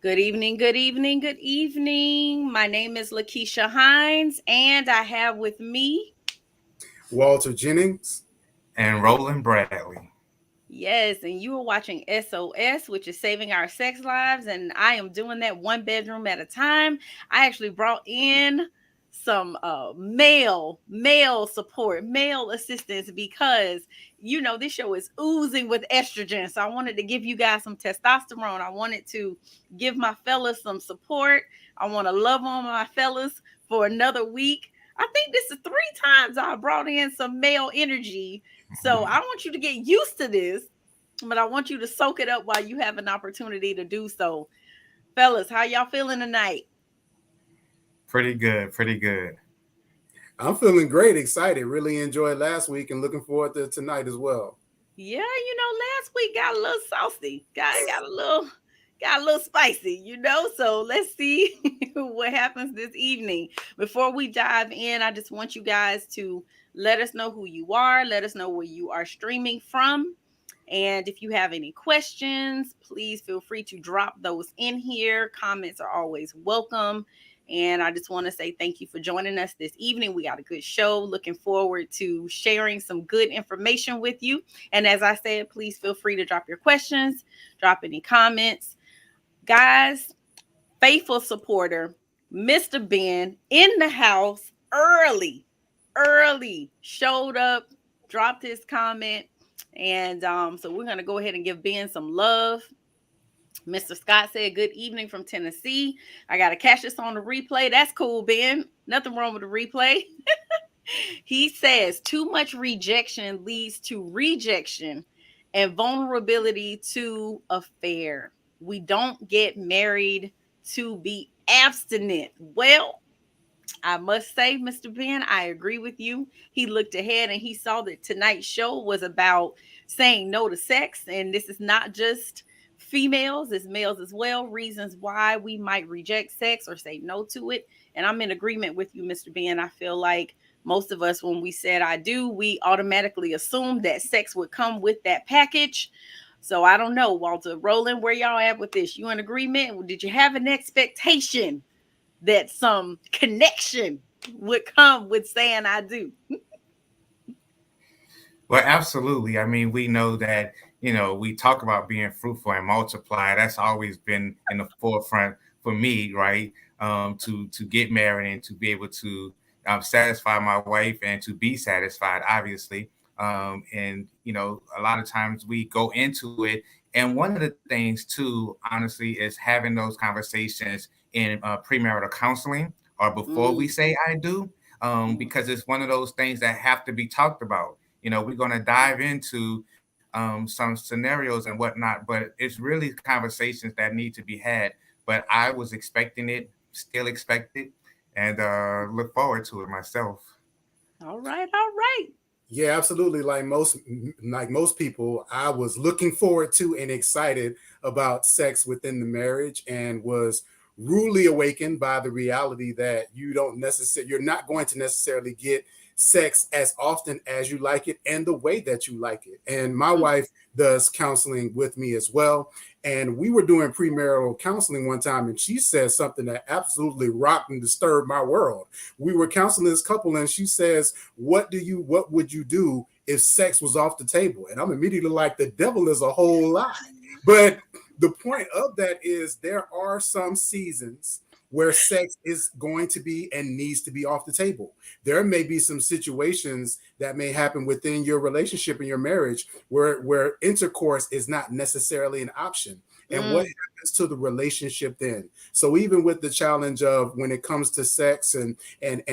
Good evening, good evening, good evening. My name is LaKeesha Hines, and I have with me, Walter Jennings. and Roland Bradley. yes, and you are watching SOS, which is Saving Our Sex Lives, and I am doing that one bedroom at a time. I actually brought in some male support, male assistance because this show is oozing with estrogen. So I wanted to give you guys some testosterone. I wanted to give my fellas some support. I want to love on my fellas for another week. I think this is 3 times I brought in some male energy, so I want you to get used to this, but I want you to soak it up while you have an opportunity to do so. Fellas, how y'all feeling tonight? Pretty good, pretty good. I'm feeling great, excited. Really enjoyed last week and looking forward to tonight as well. Yeah, last week got a little saucy. Got a little spicy, So let's see what happens this evening. Before we dive in, I just want you guys to let us know who you are, let us know where you are streaming from. And if you have any questions, please feel free to drop those in here. Comments are always welcome. And I just want to say thank you for joining us this evening. We got a good show. Looking forward to sharing some good information with you. And as I said, please feel free to drop your questions, drop any comments. Guys, faithful supporter, Mr. Ben in the house early, showed up, dropped his comment. And so we're going to go ahead and give Ben some love. Mr. Scott said, good evening from Tennessee. I got to catch this on the replay. That's cool, Ben. Nothing wrong with the replay. He says, too much rejection leads to rejection and vulnerability to affair. We don't get married to be abstinent. Well, I must say, Mr. Ben, I agree with you. He looked ahead and he saw that tonight's show was about saying no to sex. And this is not just females, it's males as well. Reasons why we might reject sex or say no to it. And I'm in agreement with you, Mr. Ben. I feel like most of us, when we said I do, we automatically assumed that sex would come with that package. So I don't know, Walter. Roland, where y'all at with this? You in agreement? Did you have an expectation that some connection would come with saying I do? Well, absolutely. I mean, we know that, we talk about being fruitful and multiply. That's always been in the forefront for me, right? To get married and to be able to satisfy my wife and to be satisfied, obviously. And a lot of times we go into it. And one of the things, too, honestly, is having those conversations in premarital counseling or before we say I do, because it's one of those things that have to be talked about. We're going to dive into some scenarios and whatnot, but it's really conversations that need to be had. But I was expecting it, still expect it, and look forward to it myself. All right, all right. Yeah, absolutely. Like most people, I was looking forward to and excited about sex within the marriage and was rudely awakened by the reality that you're not going to necessarily get sex as often as you like it and the way that you like it. And my wife does counseling with me as well. And we were doing premarital counseling one time, and she said something that absolutely rocked and disturbed my world. We were counseling this couple, and she says, what would you do if sex was off the table? And I'm immediately like, the devil is a whole lie. But the point of that is there are some seasons where sex is going to be and needs to be off the table. There may be some situations that may happen within your relationship and your marriage where intercourse is not necessarily an option. And what happens to the relationship then? So even with the challenge of when it comes to sex and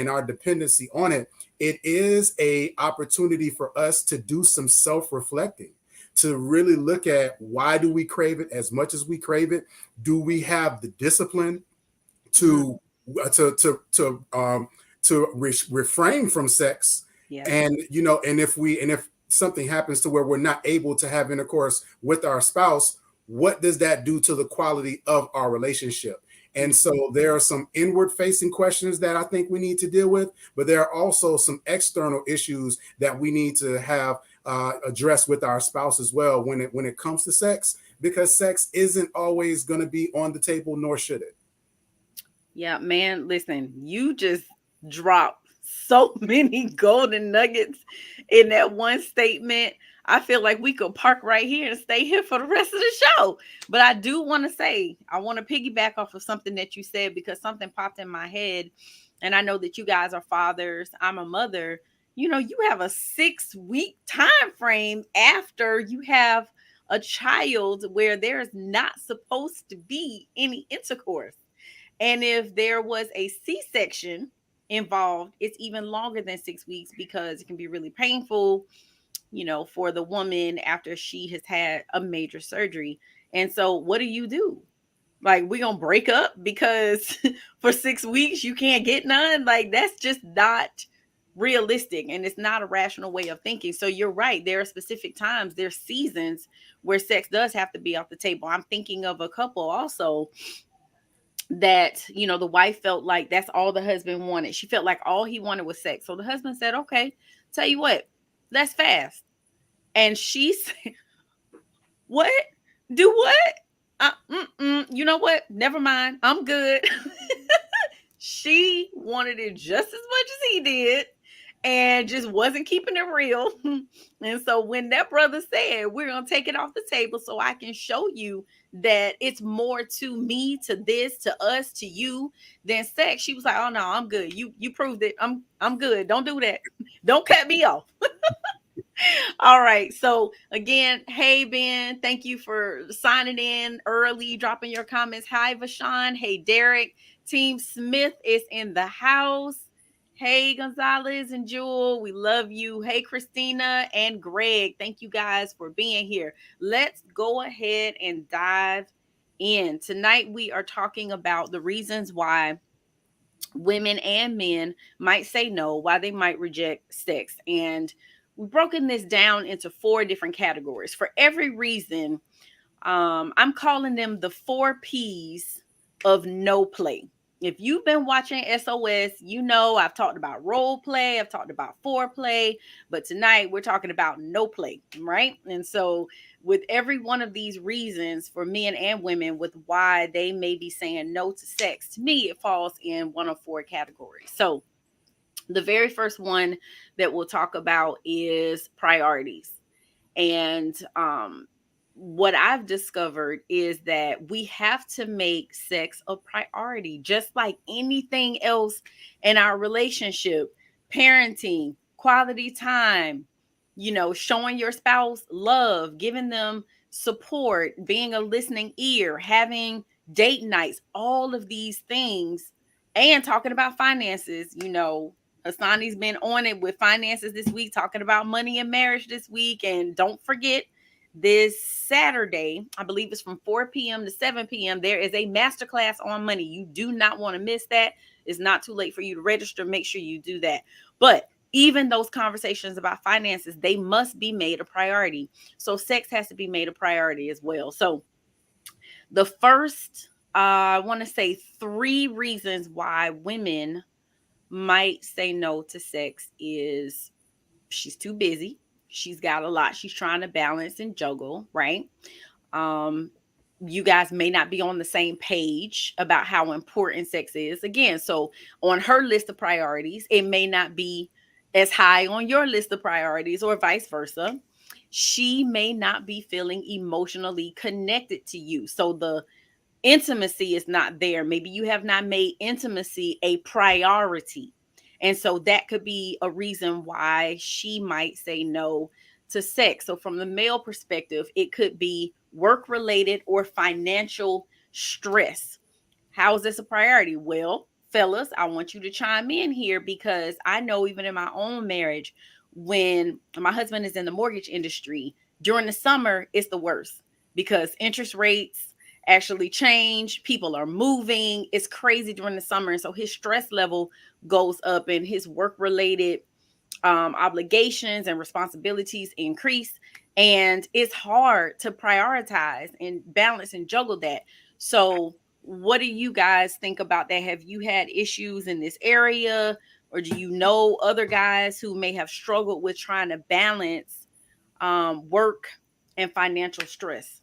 our dependency on it, it is a opportunity for us to do some self-reflecting, to really look at why do we crave it as much as we crave it? Do we have the discipline to refrain from sex? Yeah. And if something happens to where we're not able to have intercourse with our spouse, what does that do to the quality of our relationship? And so there are some inward facing questions that I think we need to deal with, but there are also some external issues that we need to have addressed with our spouse as well when it comes to sex, because sex isn't always going to be on the table, nor should it. Yeah, man, listen, you just dropped so many golden nuggets in that one statement. I feel like we could park right here and stay here for the rest of the show. But I do want to say, I want to piggyback off of something that you said because something popped in my head. And I know that you guys are fathers. I'm a mother. You know, you have a 6 week time frame after you have a child where there's not supposed to be any intercourse. And if there was a C-section involved, it's even longer than 6 weeks because it can be really painful, you know, for the woman after she has had a major surgery. And so, what do you do? Like, we gonna break up because for 6 weeks you can't get none? Like, that's just not realistic and it's not a rational way of thinking. So you're right, there are specific times, there's seasons where sex does have to be off the table. I'm thinking of a couple also that, you know, the wife felt like that's all the husband wanted. She felt like all he wanted was sex. So the husband said, okay, tell you what, let's fast. And she said, what? Do what? You know what? Never mind. I'm good. She wanted it just as much as he did and just wasn't keeping it real. And so when that brother said, we're going to take it off the table so I can show you that it's more to me, to this, to us, to you than sex, she was like, oh no, I'm good. You proved it. I'm good. Don't do that. Don't cut me off. All right. So again, hey Ben, thank you for signing in early, dropping your comments. Hi Vashawn. Hey Derek. Team Smith is in the house. Hey Gonzalez and Jewel, we love you. Hey Christina and Greg, thank you guys for being here. Let's go ahead and dive in. Tonight we are talking about the reasons why women and men might say no, why they might reject sex. And we've broken this down into 4 different categories. For every reason, I'm calling them the 4 P's of no play. If you've been watching SOS, you know I've talked about role play, I've talked about foreplay, but tonight we're talking about no play, right? And so, with every one of these reasons for men and women, with why they may be saying no to sex, to me, it falls in one of 4 categories. So, the very first one that we'll talk about is priorities. And what I've discovered is that we have to make sex a priority, just like anything else in our relationship, parenting, quality time, you know, showing your spouse love, giving them support, being a listening ear, having date nights, all of these things, and talking about finances. You know, Hasani's been on it with finances this week, talking about money and marriage this week. And don't forget, this Saturday, I believe it's from 4 p.m. to 7 p.m., there is a masterclass on money. You do not want to miss that. It's not too late for you to register. Make sure you do that. But even those conversations about finances, they must be made a priority. So sex has to be made a priority as well. So the first, I want to say 3 reasons why women might say no to sex is she's too busy. She's got a lot she's trying to balance and juggle, right? Um, you guys may not be on the same page about how important sex is. Again, so on her list of priorities, it may not be as high on your list of priorities, or vice versa. She may not be feeling emotionally connected to you. So the intimacy is not there. Maybe you have not made intimacy a priority. And so that could be a reason why she might say no to sex. So, from the male perspective, it could be work related or financial stress. How is this a priority? Well, fellas, I want you to chime in here because I know even in my own marriage, when my husband is in the mortgage industry, during the summer, it's the worst because interest rates actually change. People are moving. It's crazy during the summer. And so his stress level goes up and his work related obligations and responsibilities increase. And it's hard to prioritize and balance and juggle that. So, what do you guys think about that? Have you had issues in this area, or do you know other guys who may have struggled with trying to balance work and financial stress?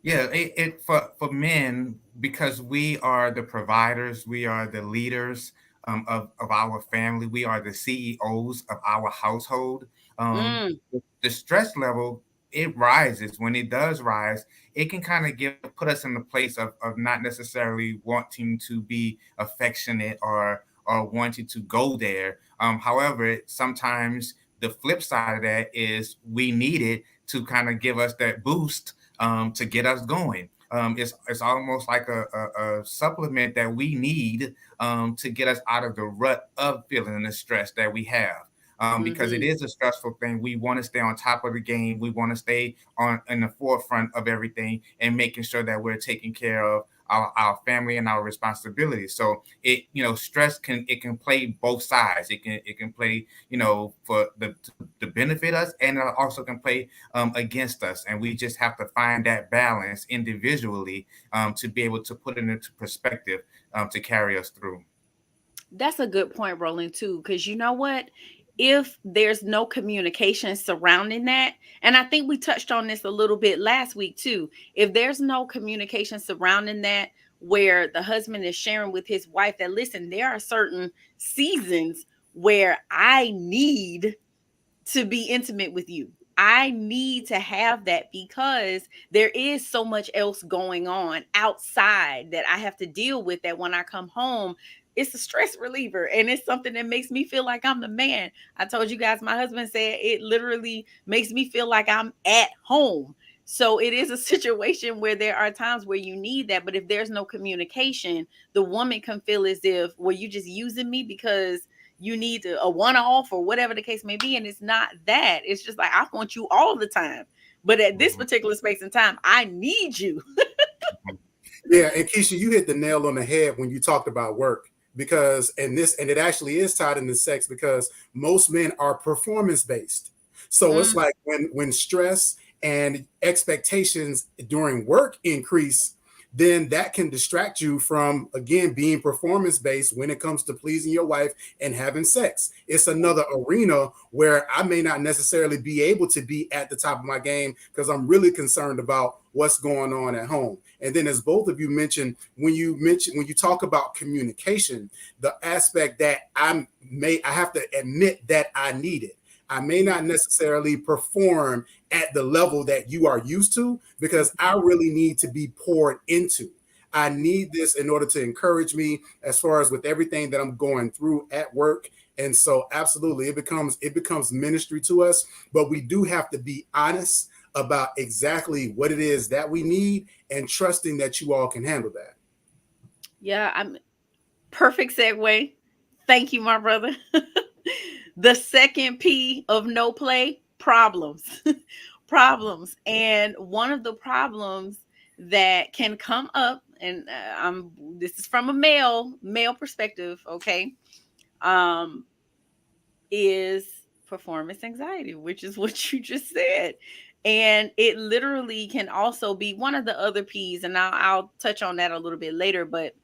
Yeah, it for men, because we are the providers, we are the leaders of our family, we are the CEOs of our household. Um, Mm, the stress level, it rises. When it does rise, it can kind of give put us in the place of not necessarily wanting to be affectionate or wanting to go there. However, sometimes the flip side of that is we need it to kind of give us that boost to get us going. It's almost like a supplement that we need to get us out of the rut of feeling the stress that we have. Because it mm-hmm. is a stressful thing. We want to stay on top of the game. We want to stay on in the forefront of everything and making sure that we're taking care of our family and our responsibilities. So stress can play both sides. It can play, for the to benefit us, and it also can play against us. And we just have to find that balance individually to be able to put it into perspective to carry us through. That's a good point, Roland, too, because you know what? If there's no communication surrounding that, and I think we touched on this a little bit last week too, if there's no communication surrounding that, where the husband is sharing with his wife that, listen, there are certain seasons where I need to be intimate with you. I need to have that because there is so much else going on outside that I have to deal with, that when I come home, it's a stress reliever and it's something that makes me feel like I'm the man. I told you guys, my husband said it literally makes me feel like I'm at home. So it is a situation where there are times where you need that. But if there's no communication, the woman can feel as if, well, you just using me because you need a one-off or whatever the case may be. And it's not that. It's just like, I want you all the time. But at this Mhm. particular space and time, I need you. Yeah, and Keisha, you hit the nail on the head when you talked about work, because and it actually is tied into sex, because most men are performance based. So it's Mm, like when stress and expectations during work increase, then that can distract you from, again, being performance based when it comes to pleasing your wife and having sex. It's another arena where I may not necessarily be able to be at the top of my game because I'm really concerned about what's going on at home. And then, as both of you mentioned, when you talk about communication, the aspect that I have to admit that I need it. I may not necessarily perform at the level that you are used to, because I really need to be poured into. I need this in order to encourage me as far as with everything that I'm going through at work. And so absolutely it becomes ministry to us, but we do have to be honest about exactly what it is that we need, and trusting that you all can handle that. yeah, I'm perfect segue. Thank you, my brother. The second P of no play, problems. Problems. And one of the problems that can come up, and this is from a male perspective, okay? Um, is performance anxiety, which is what you just said. And it literally can also be one of the other P's, and I'll touch on that a little bit later, but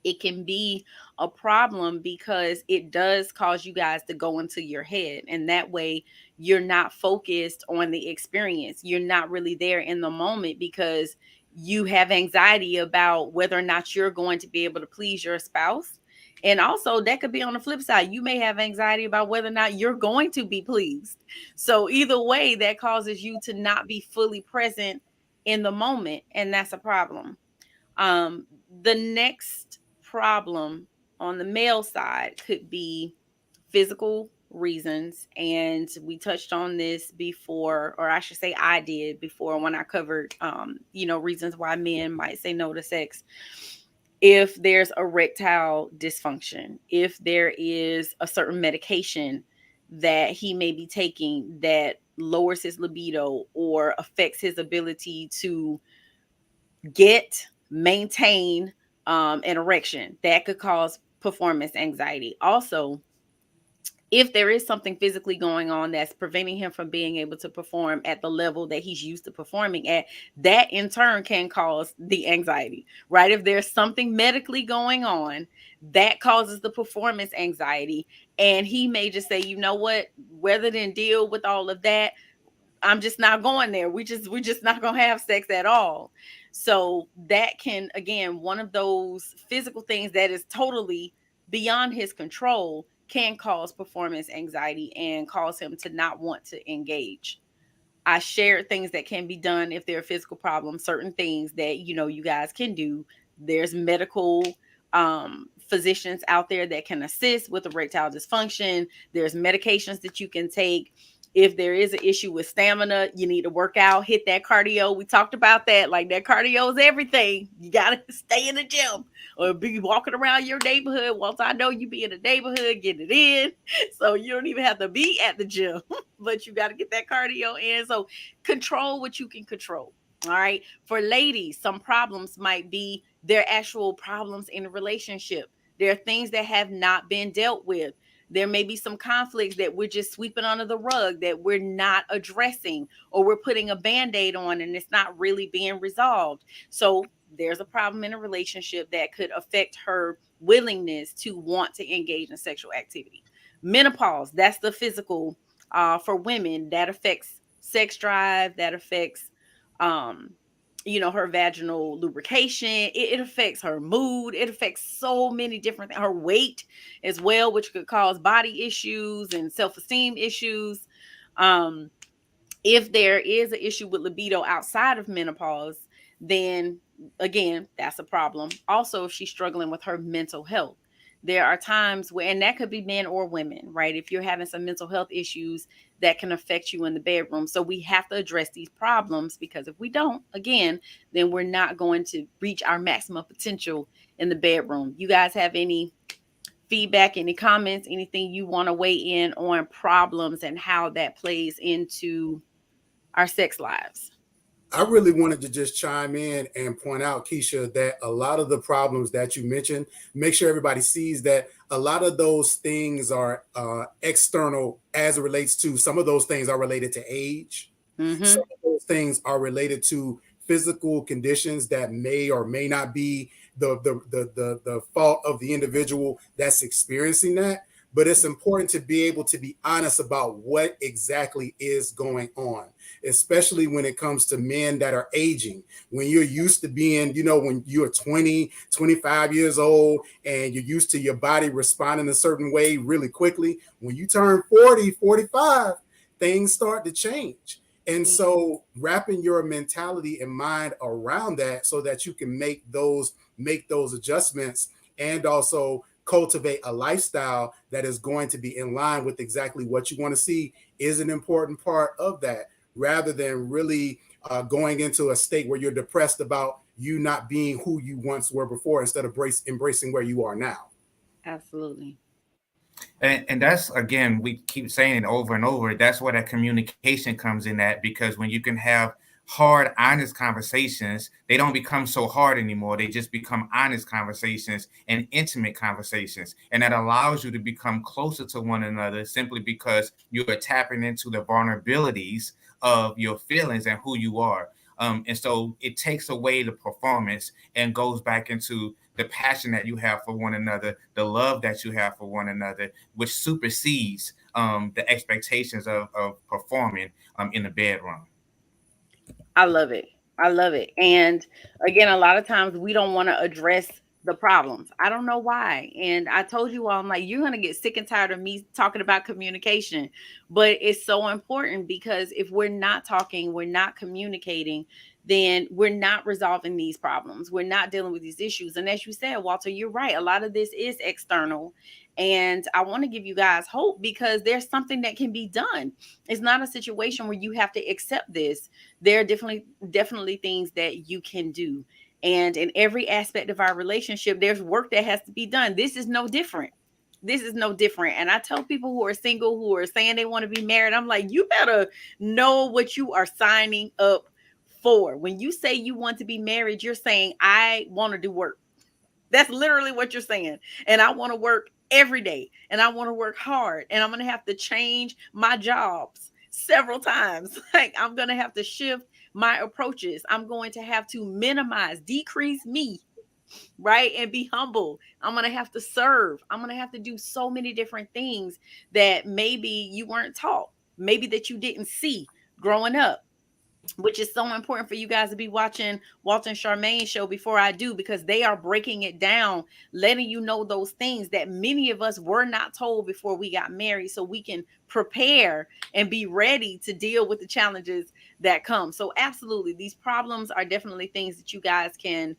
it can be a problem because it does cause you guys to go into your head. And that way, you're not focused on the experience. You're not really there in the moment because you have anxiety about whether or not you're going to be able to please your spouse. And also, that could be on the flip side. You may have anxiety about whether or not you're going to be pleased. So, either way, that causes you to not be fully present in the moment. And that's a problem. The next problem on the male side could be physical reasons. And we touched on this before, or I should say, I did before when I covered, reasons why men might say no to sex. If there's erectile dysfunction, if there is a certain medication that he may be taking that lowers his libido or affects his ability to get, maintain an erection, that could cause performance anxiety. Also, if there is something physically going on that's preventing him from being able to perform at the level that he's used to performing at, that in turn can cause the anxiety, right? If there's something medically going on that causes the performance anxiety, and he may just say, you know what, rather than deal with all of that, I'm just not going there. We just not gonna have sex at all. So that can, again, one of those physical things that is totally beyond his control can cause performance anxiety and cause him to not want to engage. I shared things that can be done if there are physical problems, certain things that you guys can do. There's medical physicians out there that can assist with erectile dysfunction. There's medications that you can take. If there is an issue with stamina, you need to work out, hit that cardio. We talked about that. Like, that cardio is everything. You gotta stay in the gym or be walking around your neighborhood. Once I know you be in the neighborhood, get it in. So you don't even have to be at the gym, but you got to get that cardio in. So control what you can control. All right. For ladies, some problems might be their actual problems in a relationship. There are things that have not been dealt with. There may be some conflicts that we're just sweeping under the rug that we're not addressing, or we're putting a band-aid on and it's not really being resolved. So there's a problem in a relationship that could affect her willingness to want to engage in sexual activity. Menopause, that's the physical for women, that affects sex drive, that affects um her vaginal lubrication. It affects her mood. It affects so many different things. Her weight as well, which could cause body issues and self-esteem issues. um if there is an issue with libido outside of menopause, then again, that's a problem. Also, if she's struggling with her mental health, there are times where, and that could be men or women, right? If you're having some mental health issues that can affect you in the bedroom. So we have to address these problems, because if we don't, again, then we're not going to reach our maximum potential in the bedroom. You guys have any feedback, any comments, anything you want to weigh in on problems and how that plays into our sex lives? I really wanted to just chime in and point out, Keisha, that a lot of the problems that you mentioned, make sure everybody sees that a lot of those things are external as it relates to, some of those things are related to age. Mm-hmm. Some of those things are related to physical conditions that may or may not be the fault of the individual that's experiencing that. But it's important to be able to be honest about what exactly is going on, especially when it comes to men that are aging. When you're used to being, when you're 20, 25 years old and you're used to your body responding a certain way really quickly, when you turn 40, 45, things start to change. And so wrapping your mentality and mind around that so that you can make those adjustments, and also cultivate a lifestyle that is going to be in line with exactly what you want to see, is an important part of that, rather than really going into a state where you're depressed about you not being who you once were before, instead of embracing where you are now. Absolutely. And that's, again, we keep saying it over and over. That's where that communication comes in at, because when you can have hard, honest conversations, they don't become so hard anymore. They just become honest conversations and intimate conversations. And that allows you to become closer to one another, simply because you are tapping into the vulnerabilities of your feelings and who you are. And so it takes away the performance and goes back into the passion that you have for one another, the love that you have for one another, which supersedes the expectations of performing in the bedroom. I love it. I love it. And again, a lot of times we don't want to address the problems. I don't know why. And I told you all, I'm like, you're going to get sick and tired of me talking about communication. But it's so important, because if we're not talking, we're not communicating, then we're not resolving these problems. We're not dealing with these issues. And as you said, Walter, you're right. A lot of this is external. And I want to give you guys hope, because there's something that can be done. It's not a situation where you have to accept this. There are definitely things that you can do. And in every aspect of our relationship, there's work that has to be done. This is no different. This is no different. And I tell people who are single, who are saying they want to be married, I'm like, you better know what you are signing up for. When you say you want to be married, you're saying, I want to do work. That's literally what you're saying. And I want to work every day, and I want to work hard, and I'm going to have to change my jobs several times. Like, I'm going to have to shift my approaches. I'm going to have to minimize, decrease me, right? And be humble. I'm going to have to serve. I'm going to have to do so many different things that maybe you weren't taught, maybe that you didn't see. growing up, which is so important for you guys to be watching Walter and Charmaine's show before I do, because they are breaking it down, letting you know those things that many of us were not told before we got married, so we can prepare and be ready to deal with the challenges that come. So absolutely, these problems are definitely things that you guys can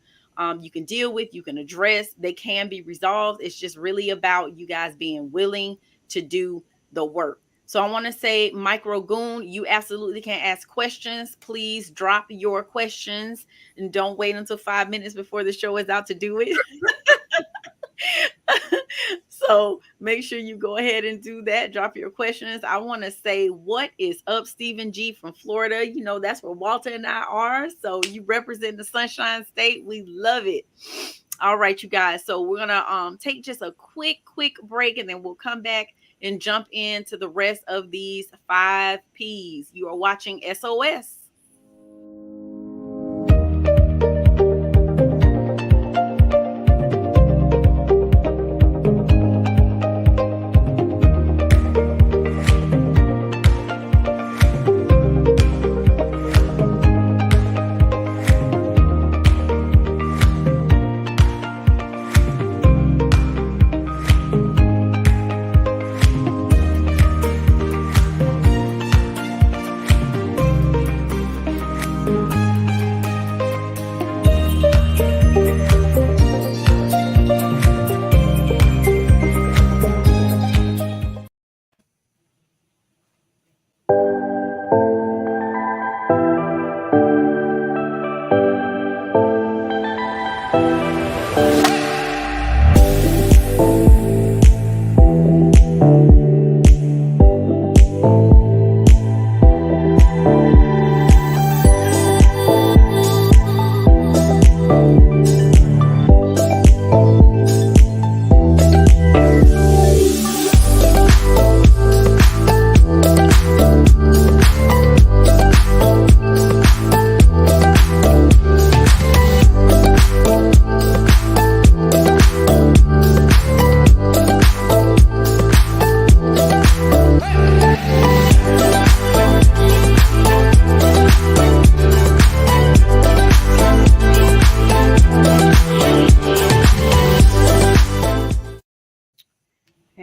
you can deal with, you can address, they can be resolved. It's just really about you guys being willing to do the work. So I want to say, Micro Goon, you absolutely can ask questions. Please drop your questions and don't wait until 5 minutes before the show is out to do it. So make sure you go ahead and do that. Drop your questions. I want to say, what is up, Stephen G from Florida? You know, that's where Walter and I are. So you represent the Sunshine State. We love it. All right, you guys. So we're gonna take just a quick break, and then we'll come back and jump into the rest of these 5 P's. You are watching SOS.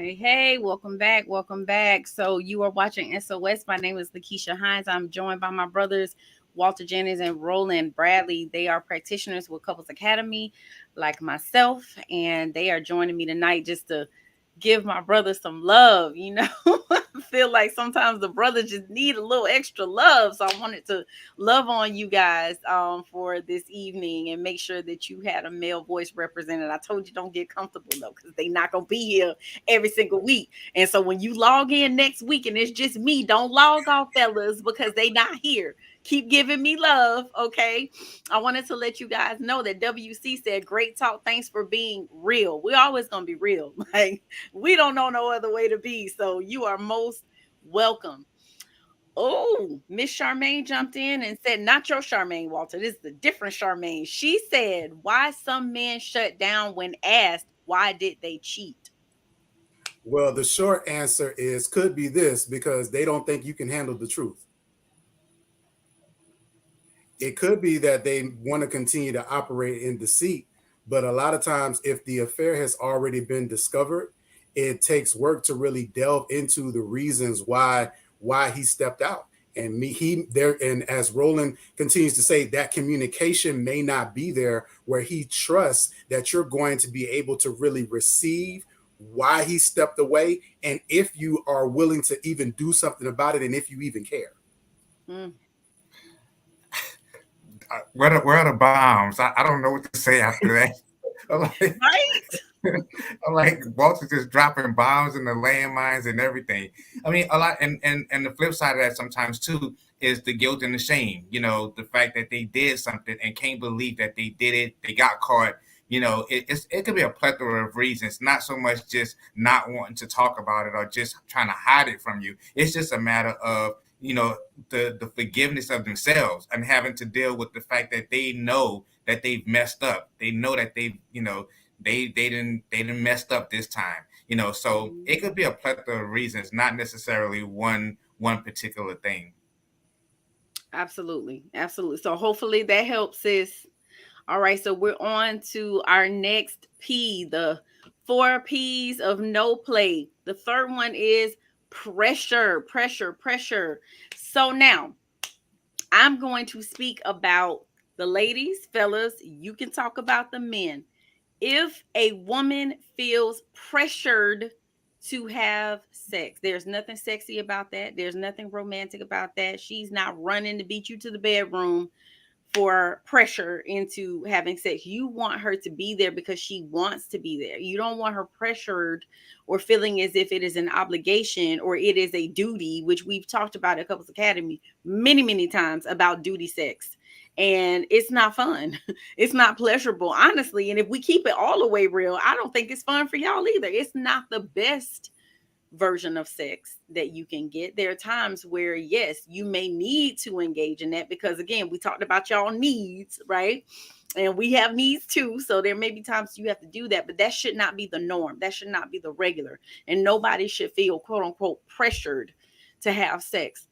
Hey, welcome back. Welcome back. So you are watching SOS. My name is LaKeesha Hines. I'm joined by my brothers, Walter Jennings and Roland Bradley. They are practitioners with Couples Academy, like myself, and they are joining me tonight just to give my brother some love. You know, I feel like sometimes the brothers just need a little extra love. So I wanted to love on you guys for this evening and make sure that you had a male voice represented. I told you, don't get comfortable though, because they not gonna be here every single week. And so when you log in next week and it's just me, don't log off, fellas, because they not here. Keep giving me love, okay? I wanted to let you guys know that WC said, great talk. Thanks for being real. We're always going to be real. Like, we don't know no other way to be. So you are most welcome. Oh, Miss Charmaine jumped in and said, not your Charmaine, Walter. This is a different Charmaine. She said, why some men shut down when asked, why did they cheat? Well, the short answer is could be this, because they don't think you can handle the truth. It could be that they want to continue to operate in deceit, but a lot of times if the affair has already been discovered, it takes work to really delve into the reasons why he stepped out. And he there, and as Roland continues to say, that communication may not be there where he trusts that you're going to be able to really receive why he stepped away, and if you are willing to even do something about it, and if you even care. Mm. Where are the bombs? I don't know what to say after that. Right? I'm like, Walter's just dropping bombs and the landmines and everything. I mean, a lot, and the flip side of that sometimes too is the guilt and the shame. You know, the fact that they did something and can't believe that they did it, they got caught. You know, it could be a plethora of reasons, not so much just not wanting to talk about it or just trying to hide it from you. It's just a matter of, you know, the forgiveness of themselves and having to deal with the fact that they know that they've messed up. They know that they've, you know, they didn't messed up this time. You know, so it could be a plethora of reasons, not necessarily one particular thing. Absolutely. Absolutely. So hopefully that helps, sis. All right. So we're on to our next P, the four P's of no play. The third one is pressure, pressure, pressure. So now I'm going to speak about the ladies, fellas. You can talk about the men. If a woman feels pressured to have sex, there's nothing sexy about that. There's nothing romantic about that. She's not running to beat you to the bedroom for pressure into having sex. You want her to be there because she wants to be there. You don't want her pressured or feeling as if it is an obligation or it is a duty, which we've talked about at Couples Academy many, many times about duty sex. And it's not fun. It's not pleasurable, honestly. And if we keep it all the way real, I don't think it's fun for y'all either. It's not the best version of sex that you can get. There are times where, yes, you may need to engage in that because, again, we talked about y'all needs, right? And we have needs too. So there may be times you have to do that, but that should not be the norm. That should not be the regular. And nobody should feel, quote unquote, pressured to have sex.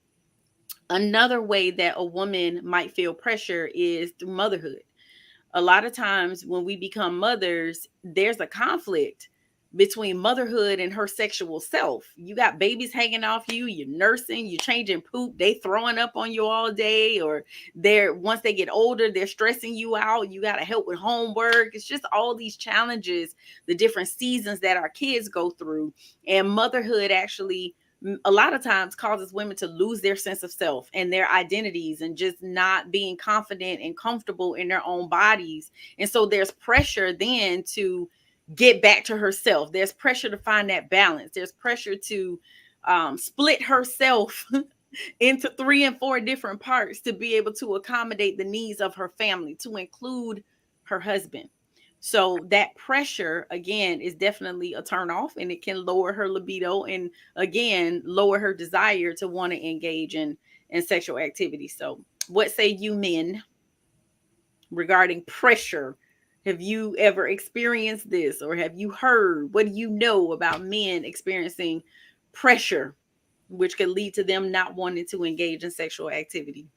Another way that a woman might feel pressure is through motherhood. A lot of times when we become mothers, there's a conflict between motherhood and her sexual self. You got babies hanging off you, you're nursing, you're changing poop, they throwing up on you all day, or they're once they get older, they're stressing you out. You got to help with homework. It's just all these challenges, the different seasons that our kids go through. And motherhood actually a lot of times causes women to lose their sense of self and their identities and just not being confident and comfortable in their own bodies. And so there's pressure then to get back to herself. There's pressure to find that balance. There's pressure to split herself into 3 and 4 different parts to be able to accommodate the needs of her family, to include her husband. So that pressure again is definitely a turn off, and it can lower her libido and again lower her desire to want to engage in sexual activity. So what say you men regarding pressure? Have you ever experienced this, or have you heard, what do you know about men experiencing pressure which could lead to them not wanting to engage in sexual activity?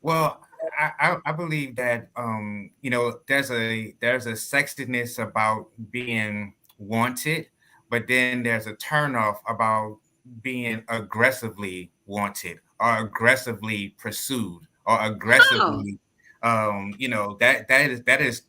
Well, I believe that there's a sexiness about being wanted, but then there's a turnoff about being aggressively wanted or aggressively pursued or Oh. aggressively that is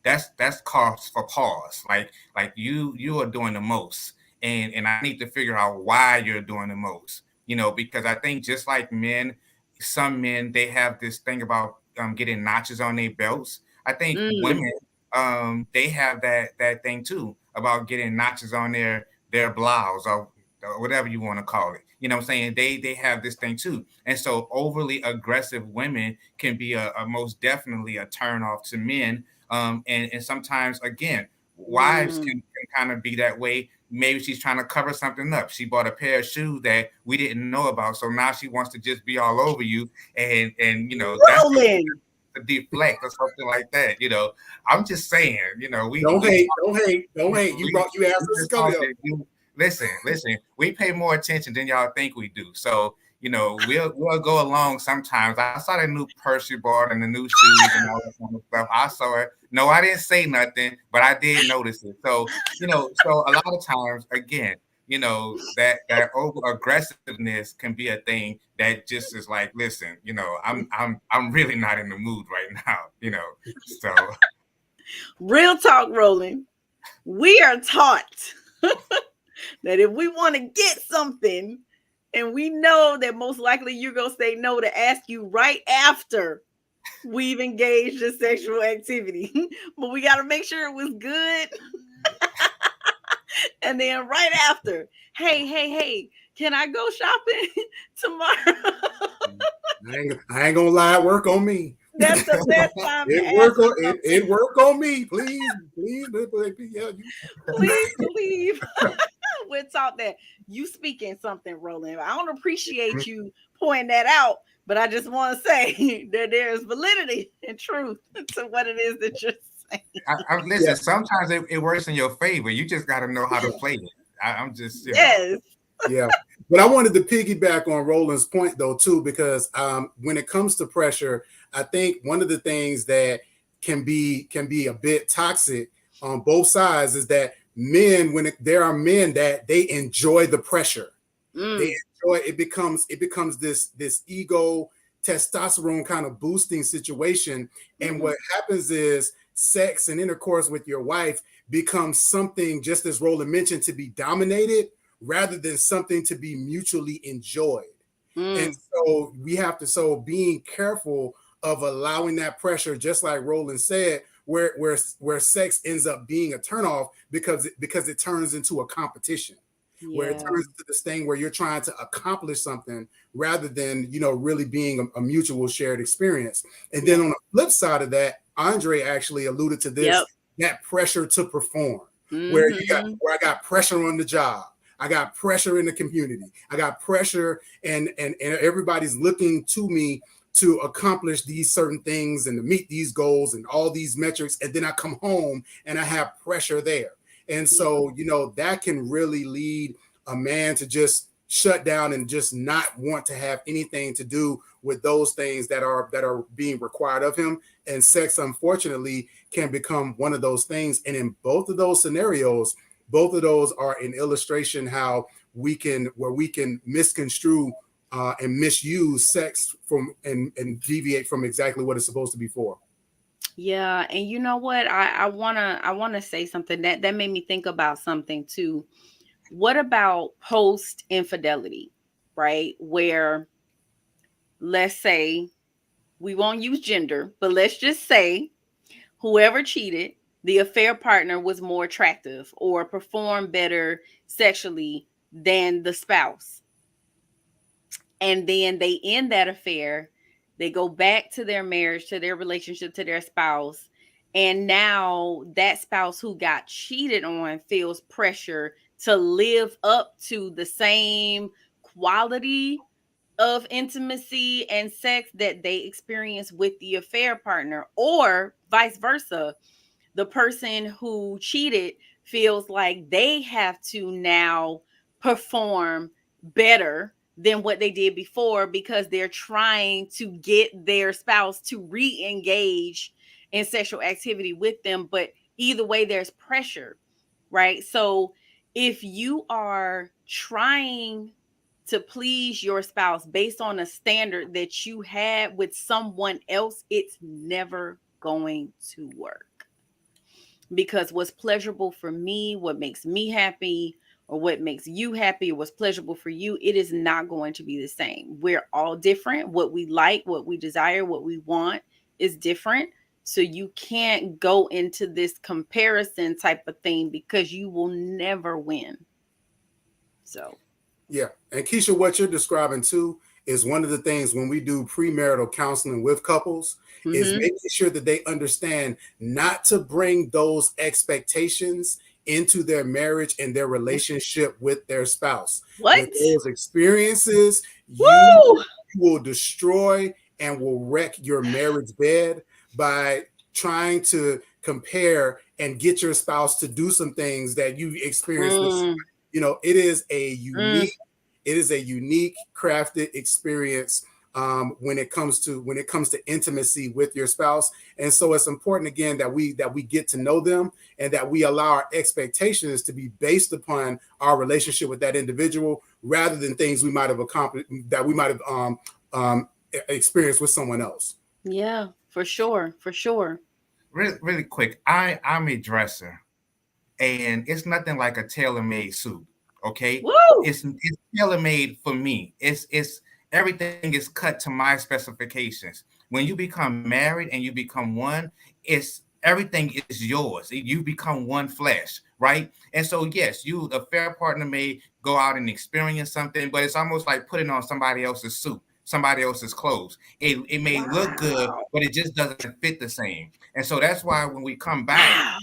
that's cause for pause. Like you are doing the most, and I need to figure out why you're doing the most. Because I think just like men, some men they have this thing about getting notches on their belts. I think Mm. women they have that thing too about getting notches on their blouse or whatever you want to call it. You know what I'm saying? They have this thing too. And so overly aggressive women can be a most definitely a turn off to men. And sometimes again, wives Mm. can kind of be that way. Maybe she's trying to cover something up. She bought a pair of shoes that we didn't know about. So now she wants to just be all over you. And that's Rolling. to deflect or something like that. I'm just saying, Don't we hate, don't hate, don't hate. You asked we us to just come talk here. that listen, we pay more attention than y'all think we do. So, we'll go along sometimes. I saw that new purse you bought and the new shoes and all that kind of stuff. I saw it. No, I didn't say nothing, but I did notice it. So a lot of times, again, that over aggressiveness can be a thing that just is like, listen, I'm really not in the mood right now. So Real talk, Rolling. We are taught that if we want to get something, and we know that most likely you're going to say no to ask you right after we've engaged in sexual activity, but we got to make sure it was good. And then right after, hey, can I go shopping tomorrow? I ain't gonna lie, work on me. That's the best time to It ask work for on something. it work on me, please, yeah. Please believe. We're taught that. You speaking something, Roland. I don't appreciate you pointing that out, but I just want to say that there is validity and truth to what it is that you're saying. Yeah, listen. Sometimes it works in your favor. You just got to know how to play it. I'm just, Yes. yeah. But I wanted to piggyback on Roland's point though too, because when it comes to pressure, I think one of the things that can be a bit toxic on both sides is that men, there are men that they enjoy the pressure. They Mm, enjoy it. Becomes this ego testosterone kind of boosting situation. And mm, what happens is sex and intercourse with your wife becomes something, just as Roland mentioned, to be dominated rather than something to be mutually enjoyed. And mm. so we have to, so being careful of allowing that pressure, just like Roland said, where sex ends up being a turnoff because it turns into a competition, where it Yeah. turns into this thing where you're trying to accomplish something rather than really being a mutual shared experience. And then Yeah. on the flip side of that, Andre actually alluded to this, Yep. that pressure to perform, Mm-hmm. where I got pressure on the job. I got pressure in the community. I got pressure, and everybody's looking to me to accomplish these certain things and to meet these goals and all these metrics. And then I come home and I have pressure there. And Yeah. so, that can really lead a man to just shut down and just not want to have anything to do with those things that are being required of him. And sex, unfortunately, can become one of those things. And in both of those scenarios, both of those are an illustration how we can misconstrue and misuse sex and deviate from exactly what it's supposed to be for. Yeah. And you know what? I wanna say something that made me think about something too. What about post infidelity, right? Where, let's say, we won't use gender, but let's just say whoever cheated, the affair partner was more attractive or performed better sexually than the spouse. And then they end that affair, they go back to their marriage, to their relationship, to their spouse, and now that spouse who got cheated on feels pressure to live up to the same quality of intimacy and sex that they experience with the affair partner, or vice versa. The person who cheated feels like they have to now perform better than what they did before because they're trying to get their spouse to re-engage in sexual activity with them. But either way, there's pressure, right? So if you are trying to please your spouse based on a standard that you had with someone else, it's never going to work, because what's pleasurable for me, what makes me happy, or what makes you happy, or what's pleasurable for you, it is not going to be the same. We're all different. What we like, what we desire, what we want is different. So you can't go into this comparison type of thing because you will never win. So, Yeah. And Keisha, what you're describing too is one of the things when we do premarital counseling with couples is mm-hmm. making sure that they understand not to bring those expectations into their marriage and their relationship with their spouse. What? With those experiences, Woo! you will destroy and will wreck your marriage bed by trying to compare and get your spouse to do some things that you experienced with. Mm, It is a mm. unique crafted experience when it comes to intimacy with your spouse. And so it's important again that we get to know them and that we allow our expectations to be based upon our relationship with that individual rather than things we might have accomplished that we might have experienced with someone else. Yeah, for sure. For sure. Really, really quick. I'm a dresser, and it's nothing like a tailor-made suit. Okay, Woo! it's tailor-made for me. It's everything is cut to my specifications. When you become married and you become one, it's everything is yours. You become one flesh, right? And so yes, the fair partner may go out and experience something, but it's almost like putting on somebody else's suit, somebody else's clothes. It may look good, Wow. but it just doesn't fit the same. And so that's why when we come back, Wow.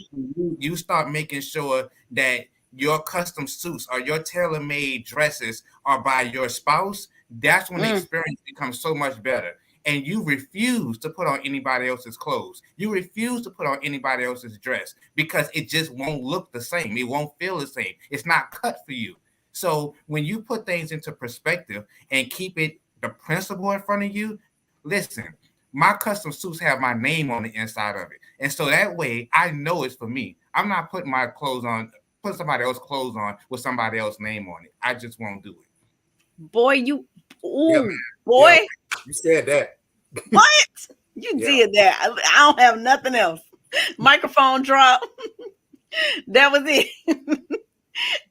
you start making sure that your custom suits or your tailor-made dresses are by your spouse. That's when the Mm, experience becomes so much better. And you refuse to put on anybody else's clothes. You refuse to put on anybody else's dress because it just won't look the same. It won't feel the same. It's not cut for you. So when you put things into perspective and keep it the principle in front of you, listen, my custom suits have my name on the inside of it. And so that way I know it's for me. I'm not putting my clothes on, put somebody else's clothes on with somebody else's name on it. I just won't do it. Boy, you, Yeah, ooh, man. boy, Yeah, you said that. what? You Yeah. did that. I don't have nothing else. Microphone drop. That was it.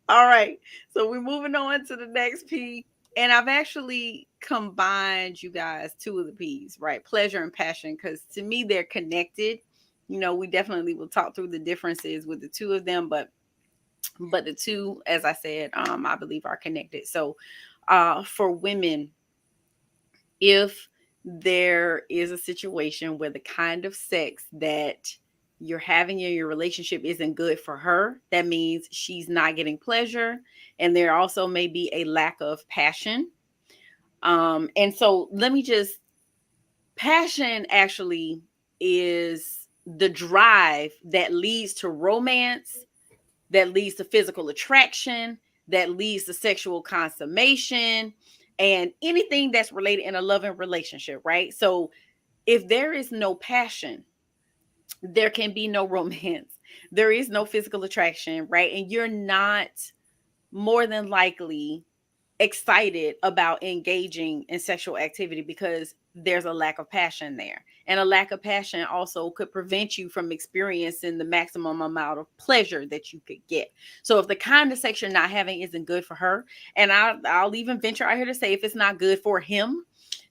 All right. So we're moving on to the next P. And I've actually combined, you guys, two of the P's, right? Pleasure and passion, because to me, they're connected. You know, we definitely will talk through the differences with the two of them, but the two, as I said, I believe are connected. So for women, if there is a situation where the kind of sex that you're having in your relationship isn't good for her, that means she's not getting pleasure. And there also may be a lack of passion. And so let me just, passion actually is the drive that leads to romance, that leads to physical attraction, that leads to sexual consummation, and anything that's related in a loving relationship, right? So if there is no passion, there can be no romance. There is no physical attraction, right? And you're not more than likely excited about engaging in sexual activity because there's a lack of passion there. And a lack of passion also could prevent you from experiencing the maximum amount of pleasure that you could get. So if the kind of sex you're not having isn't good for her, and I'll even venture out here to say if it's not good for him,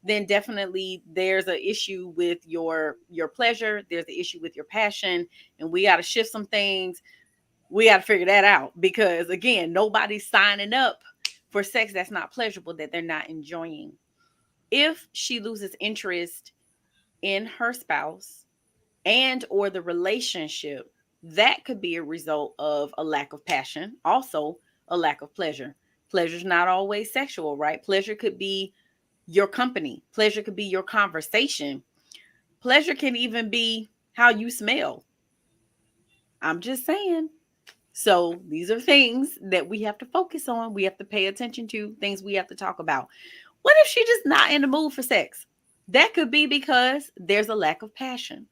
then definitely there's an issue with your pleasure, there's an issue with your passion, and we got to shift some things. We got to figure that out because again, nobody's signing up for sex that's not pleasurable, that they're not enjoying. If she loses interest in her spouse and or the relationship, that could be a result of a lack of passion, also a lack of pleasure. Pleasure's not always sexual, right? Pleasure could be your company. Pleasure could be your conversation. Pleasure can even be how you smell. I'm just saying. So these are things that we have to focus on. We have to pay attention to, things we have to talk about. What if she's just not in the mood for sex? That could be because there's a lack of passion.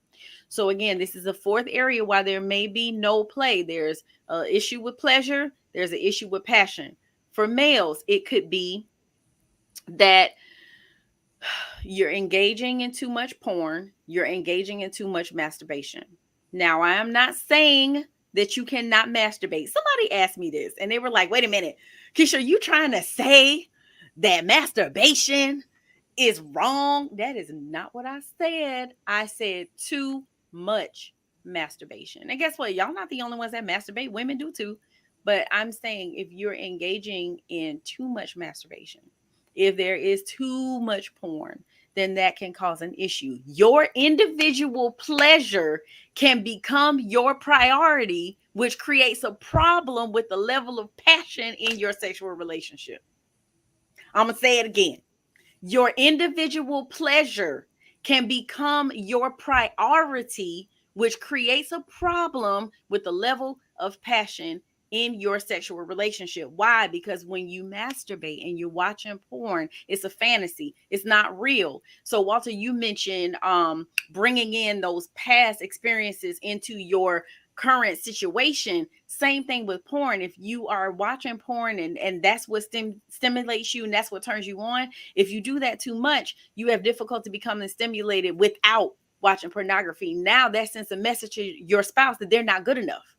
So again, this is a fourth area why there may be no play. There's an issue with pleasure. There's an issue with passion. For males, it could be that you're engaging in too much porn. You're engaging in too much masturbation. Now, I am not saying that you cannot masturbate. Somebody asked me this and they were like, wait a minute, Keisha, you trying to say that masturbation is wrong? That is not what I said. I said too much masturbation. And guess what? Y'all not the only ones that masturbate. Women do too. But I'm saying if you're engaging in too much masturbation, if there is too much porn, then that can cause an issue. Your individual pleasure can become your priority, which creates a problem with the level of passion in your sexual relationship. I'm going to say it again. Your individual pleasure can become your priority, which creates a problem with the level of passion in your sexual relationship. Why? Because when you masturbate and you're watching porn, it's a fantasy. It's not real. So Walter, you mentioned bringing in those past experiences into your current situation. Same thing with porn. If you are watching porn and that's what stimulates you and that's what turns you on, if you do that too much, you have difficulty becoming stimulated without watching pornography. Now that sends a message to your spouse that they're not good enough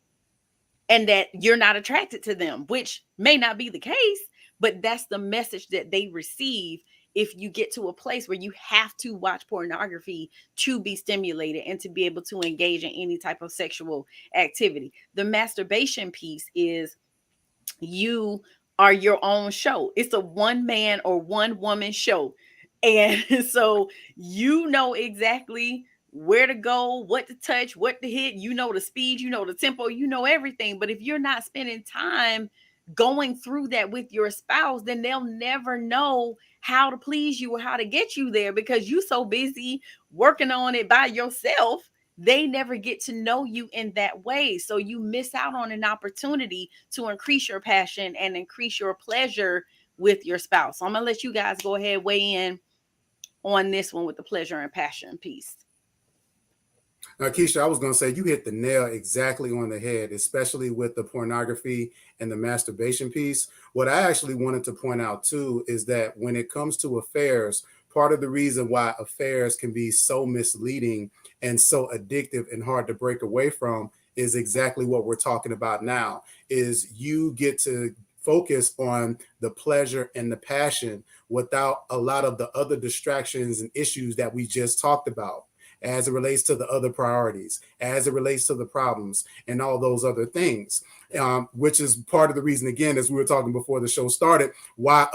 and that you're not attracted to them, which may not be the case, but that's the message that they receive if you get to a place where you have to watch pornography to be stimulated and to be able to engage in any type of sexual activity. The masturbation piece is you are your own show. It's a one man or one woman show. And so you know exactly where to go, what to touch, what to hit. You know the speed, you know the tempo, you know everything. But if you're not spending time going through that with your spouse, then they'll never know how to please you or how to get you there because you're so busy working on it by yourself they never get to know you in that way. So you miss out on an opportunity to increase your passion and increase your pleasure with your spouse. So I'm gonna let you guys go ahead, weigh in on this one with the pleasure and passion piece. Now, Keisha, I was going to say you hit the nail exactly on the head, especially with the pornography and the masturbation piece. What I actually wanted to point out too is that when it comes to affairs, part of the reason why affairs can be so misleading and so addictive and hard to break away from is exactly what we're talking about now. Is you get to focus on the pleasure and the passion without a lot of the other distractions and issues that we just talked about, as it relates to the other priorities, as it relates to the problems and all those other things, which is part of the reason, again, as we were talking before the show started, why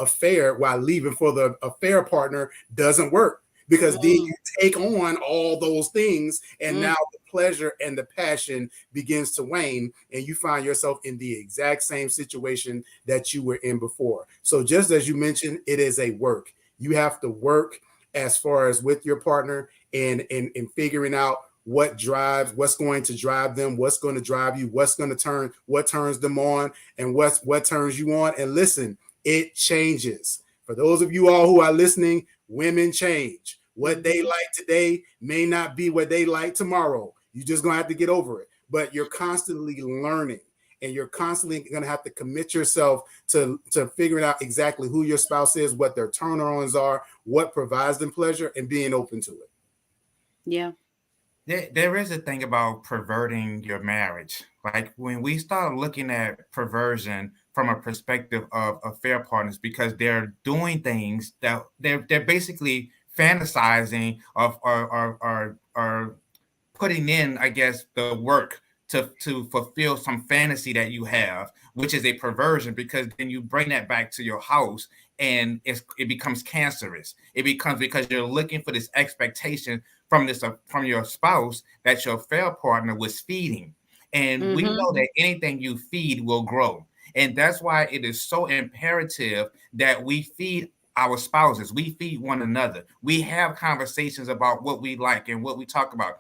leaving for the affair partner doesn't work. Because then you take on all those things, and now the pleasure and the passion begins to wane, and you find yourself in the exact same situation that you were in before. So just as you mentioned, it is a work. You have to work as far as with your partner and figuring out what's going to drive them, what's going to drive you, what turns them on, and what turns you on. And listen, it changes. For those of you all who are listening, women change. What they like today may not be what they like tomorrow. You're just gonna have to get over it. But you're constantly learning, and you're constantly going to have to commit yourself to figuring out exactly who your spouse is, what their turn-ons are, what provides them pleasure, and being open to it. Yeah. There is a thing about perverting your marriage. Like when we start looking at perversion from a perspective of affair partners, because they're doing things that they're basically fantasizing of or putting in, I guess, the work to fulfill some fantasy that you have, which is a perversion, because then you bring that back to your house and it becomes cancerous. It becomes because you're looking for this expectation from your spouse that your affair partner was feeding. And we know that anything you feed will grow. And that's why it is so imperative that we feed our spouses. We feed one another. We have conversations about what we like and what we talk about.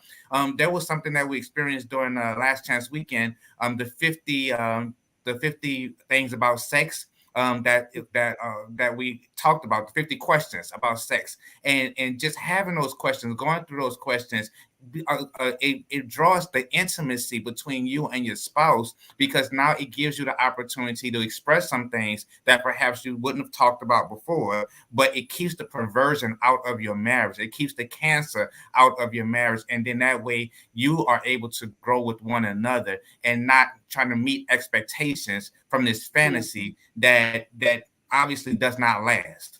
There was something that we experienced during last chance weekend. The 50 things about sex that we talked about, the 50 questions about sex, and just having those questions, going through those questions, it draws the intimacy between you and your spouse, because now it gives you the opportunity to express some things that perhaps you wouldn't have talked about before, but it keeps the perversion out of your marriage. It keeps the cancer out of your marriage. And then that way you are able to grow with one another and not trying to meet expectations from this fantasy that obviously does not last.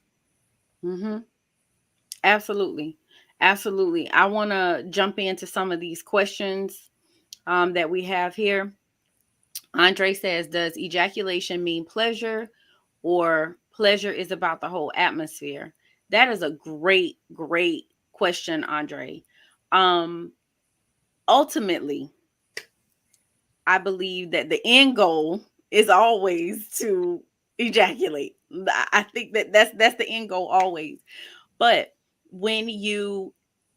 Absolutely. Absolutely. I want to jump into some of these questions that we have here. Andre says, does ejaculation mean pleasure, or pleasure is about the whole atmosphere? That is a great question, Andre. Um, Ultimately, I believe that the end goal is always to ejaculate. I think that that's the end goal always. But when you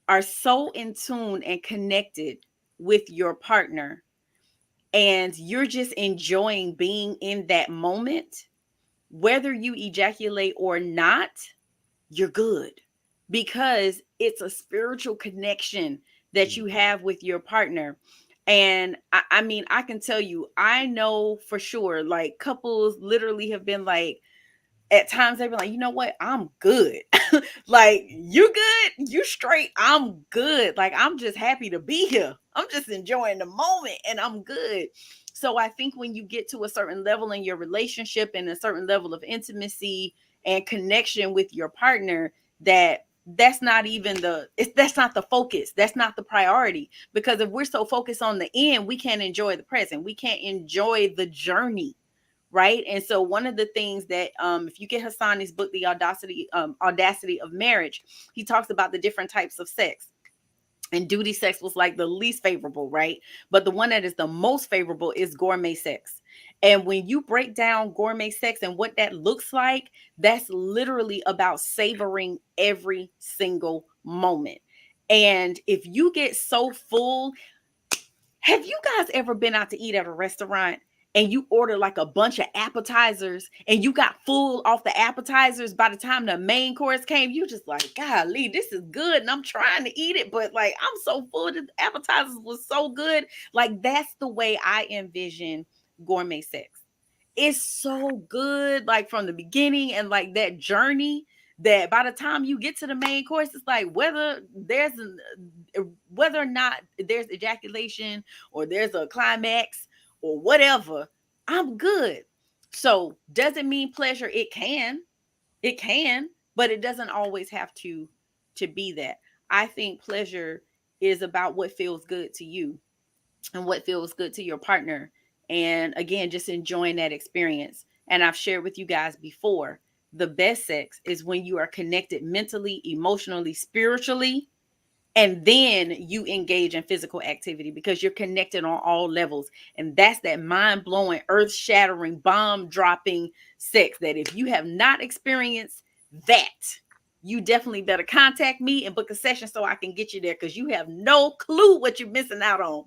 are so in tune and connected with your partner, and you're just enjoying being in that moment, whether you ejaculate or not, you're good, because it's a spiritual connection that you have with your partner. And I mean, I can tell you, I know for sure, like couples literally have been like, at times they've been like, you know what, I'm good. Like, you good, you straight, I'm good. Like, I'm just happy to be here. I'm just enjoying the moment and I'm good. So I think when you get to a certain level in your relationship and a certain level of intimacy and connection with your partner, that's not even that's not the focus, that's not the priority. Because if we're so focused on the end, we can't enjoy the present, we can't enjoy the journey, right? And so one of the things that if you get Hassani's book, The Audacity of Marriage, he talks about the different types of sex. And duty sex was like the least favorable, right? But the one that is the most favorable is gourmet sex. And when you break down gourmet sex and what that looks like, that's literally about savoring every single moment. And if you get so full, have you guys ever been out to eat at a restaurant and you order like a bunch of appetizers and you got full off the appetizers? By the time the main course came, you just like, golly, this is good. And I'm trying to eat it, but like, I'm so full. The appetizers was so good. Like, that's the way I envision gourmet sex. It's so good, like from the beginning, and like that journey, that by the time you get to the main course, it's like whether or not there's ejaculation or there's a climax or whatever, I'm good. So does it mean pleasure? It can, but it doesn't always have to be that. I think pleasure is about what feels good to you and what feels good to your partner. And again, just enjoying that experience. And I've shared with you guys before, the best sex is when you are connected mentally, emotionally, spiritually, and then you engage in physical activity because you're connected on all levels. And that's that mind-blowing, earth-shattering, bomb-dropping sex that if you have not experienced that, you definitely better contact me and book a session so I can get you there, because you have no clue what you're missing out on.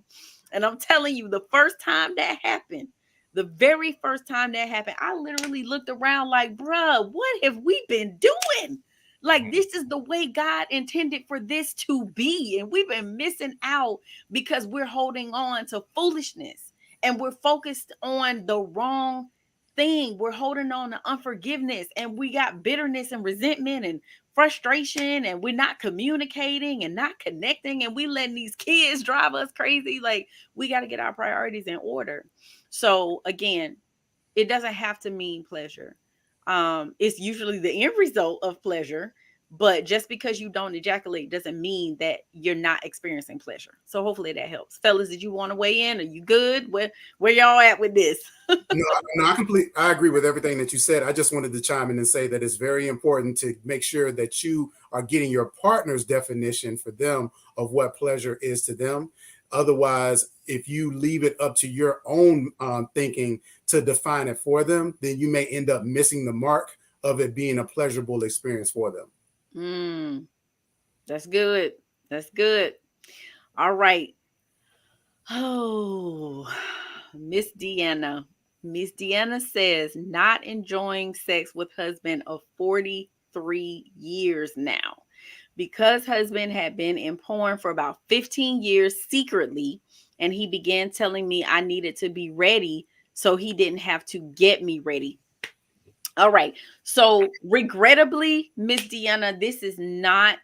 And I'm telling you, the first time that happened, the very first time that happened, I literally looked around like, bruh, what have we been doing? Like, this is the way God intended for this to be. And we've been missing out because we're holding on to foolishness and we're focused on the wrong thing. We're holding on to unforgiveness, and we got bitterness and resentment and frustration, and we're not communicating and not connecting, and we letting these kids drive us crazy. Like, we got to get our priorities in order. So again, it doesn't have to mean pleasure. It's usually the end result of pleasure, but just because you don't ejaculate doesn't mean that you're not experiencing pleasure. So hopefully that helps. Fellas, did you want to weigh in? Are you good? Where y'all at with this? No, I agree with everything that you said. I just wanted to chime in and say that it's very important to make sure that you are getting your partner's definition for them of what pleasure is to them. Otherwise, if you leave it up to your own thinking to define it for them, then you may end up missing the mark of it being a pleasurable experience for them. That's good. That's good. All right. Oh, Miss Deanna. Miss Deanna says, not enjoying sex with husband of 43 years now. Because husband had been in porn for about 15 years secretly, and he began telling me I needed to be ready so he didn't have to get me ready. All right. So, regrettably, Miss Deanna, this is not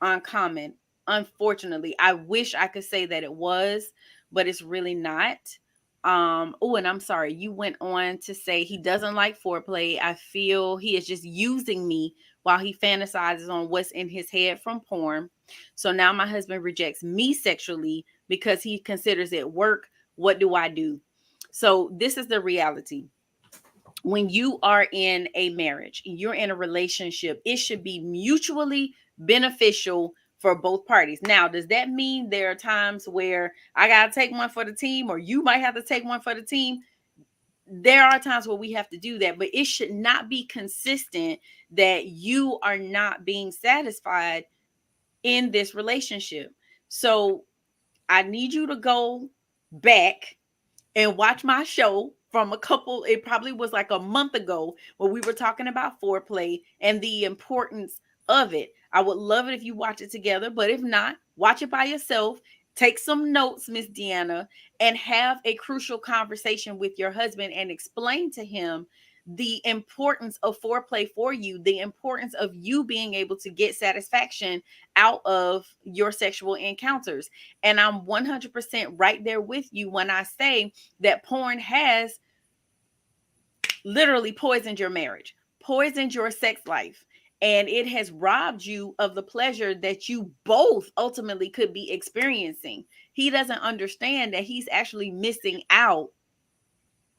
uncommon. Unfortunately, I wish I could say that it was, but it's really not. Oh, and I'm sorry, you went on to say he doesn't like foreplay. I feel he is just using me while he fantasizes on what's in his head from porn. So now my husband rejects me sexually because he considers it work. What do I do? So this is the reality. When you are in a marriage, you're in a relationship, it should be mutually beneficial for both parties. Now, does that mean there are times where I got to take one for the team, or you might have to take one for the team? There are times where we have to do that, but it should not be consistent that you are not being satisfied in this relationship. So I need you to go back and watch my show from it probably was like a month ago, where we were talking about foreplay and the importance of it. I would love it if you watch it together, but if not, watch it by yourself. Take some notes, Miss Deanna, and have a crucial conversation with your husband and explain to him the importance of foreplay for you, the importance of you being able to get satisfaction out of your sexual encounters. And I'm 100% right there with you when I say that porn has literally poisoned your marriage, poisoned your sex life, and it has robbed you of the pleasure that you both ultimately could be experiencing. He doesn't understand that he's actually missing out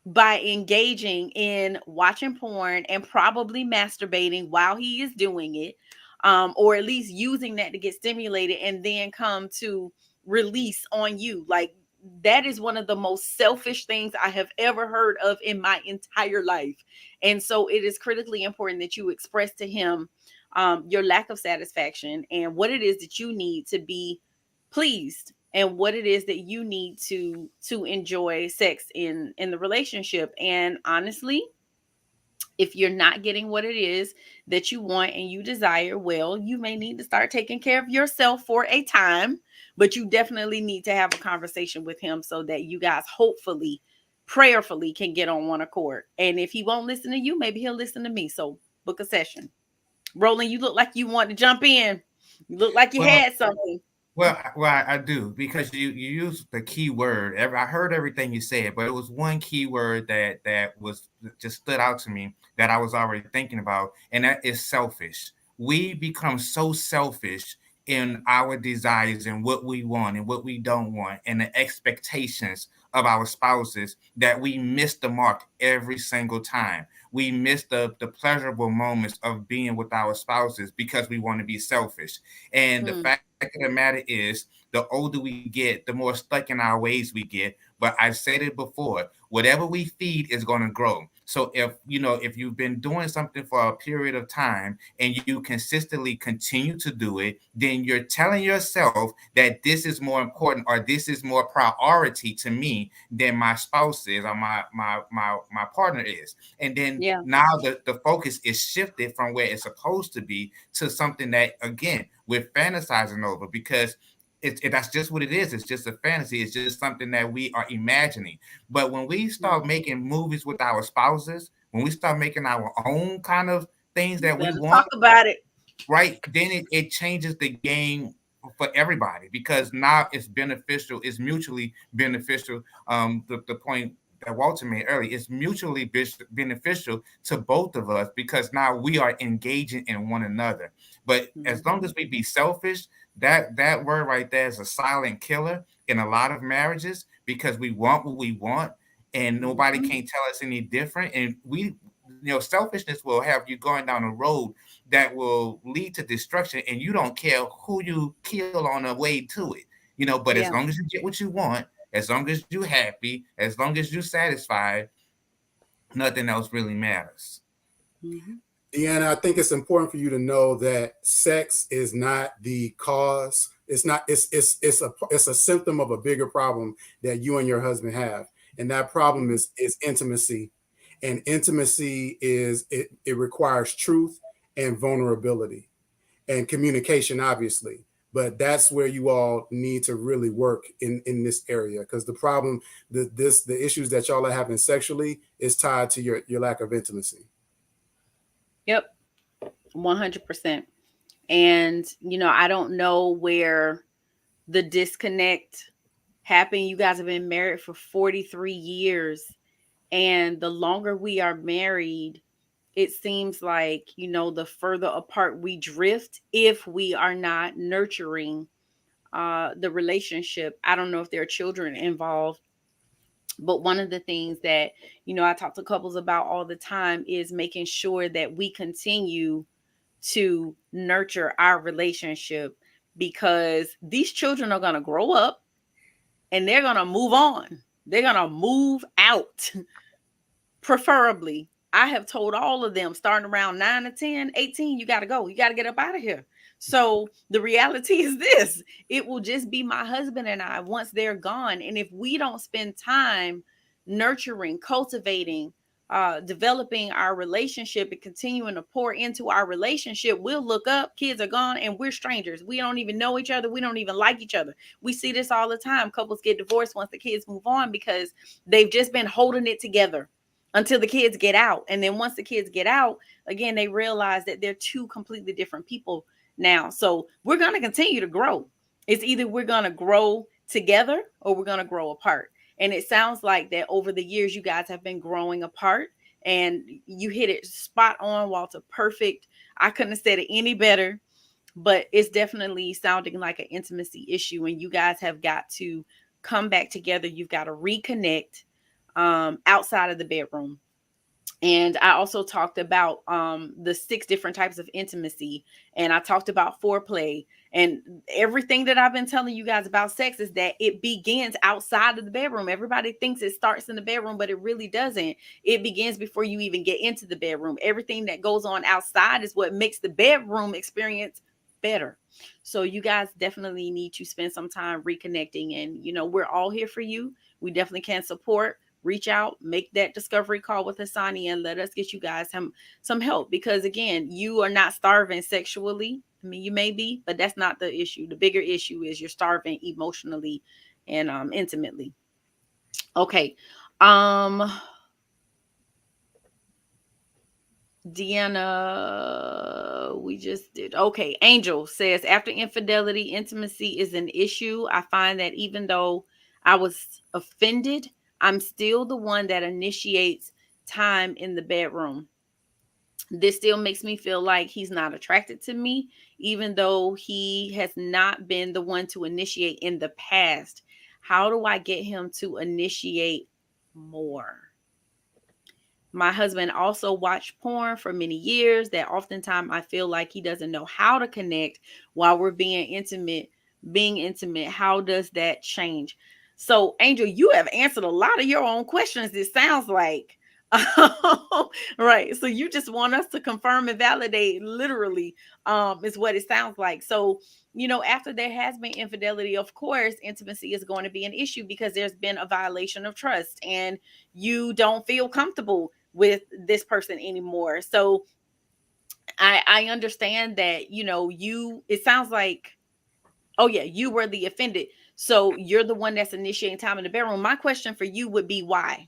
by engaging in watching porn and probably masturbating while he is doing it, or at least using that to get stimulated and then come to release on you. Like, that is one of the most selfish things I have ever heard of in my entire life. And so it is critically important that you express to him your lack of satisfaction and what it is that you need to be pleased and what it is that you need to enjoy sex in the relationship. And honestly, if you're not getting what it is that you want and you desire, well, you may need to start taking care of yourself for a time, but you definitely need to have a conversation with him so that you guys hopefully, prayerfully can get on one accord. And if he won't listen to you, maybe he'll listen to me. So book a session. Roland, you look like you want to jump in. You look like you Well, had something. I do, because you use the key word. I heard everything you said, but it was one key word that was just stood out to me that I was already thinking about, and that is selfish. We become so selfish in our desires and what we want and what we don't want and the expectations of our spouses that we miss the mark every single time. We miss the pleasurable moments of being with our spouses because we want to be selfish. And the Hmm. fact of the matter is, the older we get, the more stuck in our ways we get. But I've said it before, whatever we feed is going to grow. So if you've been doing something for a period of time and you consistently continue to do it, then you're telling yourself that this is more important or this is more priority to me than my spouse is or my partner is. And then Yeah. now the focus is shifted from where it's supposed to be to something that, again, we're fantasizing over, because that's just what it is. It's just a fantasy. It's just something that we are imagining. But when we start making movies with our spouses, when we start making our own kind of things You that we better want, talk about it. right, then it changes the game for everybody, because now it's beneficial, it's mutually beneficial. The point that Walter made earlier is mutually beneficial to both of us, because now we are engaging in one another. But as long Mhm. as we be selfish, that word right there is a silent killer in a lot of marriages, because we want what we want and nobody Mhm. can tell us any different. And selfishness will have you going down a road that will lead to destruction, and you don't care who you kill on the way to it. But as Yeah. long as you get what you want, as long as you're happy, as long as you're satisfied, nothing else really matters. Mhm. Deanna, I think it's important for you to know that sex is not the cause. It's not. It's a symptom of a bigger problem that you and your husband have, and that problem Mhm. is intimacy. And intimacy it requires truth and vulnerability and communication, obviously. But that's where you all need to really work in this area, because the problem, the issues that y'all are having sexually is tied to your lack of intimacy. Yep. 100%. And I don't know where the disconnect happened. You guys have been married for 43 years, and the longer we are married, it seems like the further apart we drift if we are not nurturing the relationship. I don't know if there are children involved, but one of the things that I talk to couples about all the time is making sure that we continue to nurture our relationship, because these children are going to grow up and they're going to move on. They're going to move out. Preferably, I have told all of them starting around 9 to 10, 18, you got to go. You got to get up out of here. So the reality is this: it will just be my husband and I once they're gone. And if we don't spend time nurturing, cultivating, developing our relationship and continuing to pour into our relationship, we'll look up, kids are gone, and we're strangers. We don't even know each other. We don't even like each other. We see this all the time. Couples get divorced once the kids move on because they've just been holding it together until the kids get out. And then once the kids get out, again, they realize that they're two completely different people now. So we're going to continue to grow. It's either we're going to grow together or we're going to grow apart. And it sounds like that over the years, you guys have been growing apart, and you hit it spot on, Walter. Perfect. I couldn't have said it any better, but it's definitely sounding like an intimacy issue, and you guys have got to come back together. You've got to reconnect outside of the bedroom. And I also talked about the 6 different types of intimacy, and I talked about foreplay, And everything that I've been telling you guys about sex is that it begins outside of the bedroom. Everybody thinks it starts in the bedroom, but it really doesn't. It begins before you even get into the bedroom. Everything that goes on outside is what makes the bedroom experience better. So you guys definitely need to spend some time reconnecting. And, we're all here for you. We definitely can support. Reach out, make that discovery call with Hassani, and let us get you guys some help. Because again, you are not starving sexually. I mean, you may be, but that's not the issue. The bigger issue is you're starving emotionally and intimately. Okay. Deanna, we just did. Okay. Angel says, after infidelity, intimacy is an issue. I find that even though I was offended, I'm still the one that initiates time in the bedroom. This still makes me feel like he's not attracted to me, even though he has not been the one to initiate in the past. How do I get him to initiate more? My husband also watched porn for many years that oftentimes I feel like he doesn't know how to connect while we're being intimate. Being intimate, how does that change? So, Angel, you have answered a lot of your own questions, it sounds like. Right. So you just want us to confirm and validate, literally, is what it sounds like. So, after there has been infidelity, of course, intimacy is going to be an issue because there's been a violation of trust and you don't feel comfortable with this person anymore. So I understand that, it sounds like, oh yeah, you were the offended. So you're the one that's initiating time in the bedroom. My question for you would be why?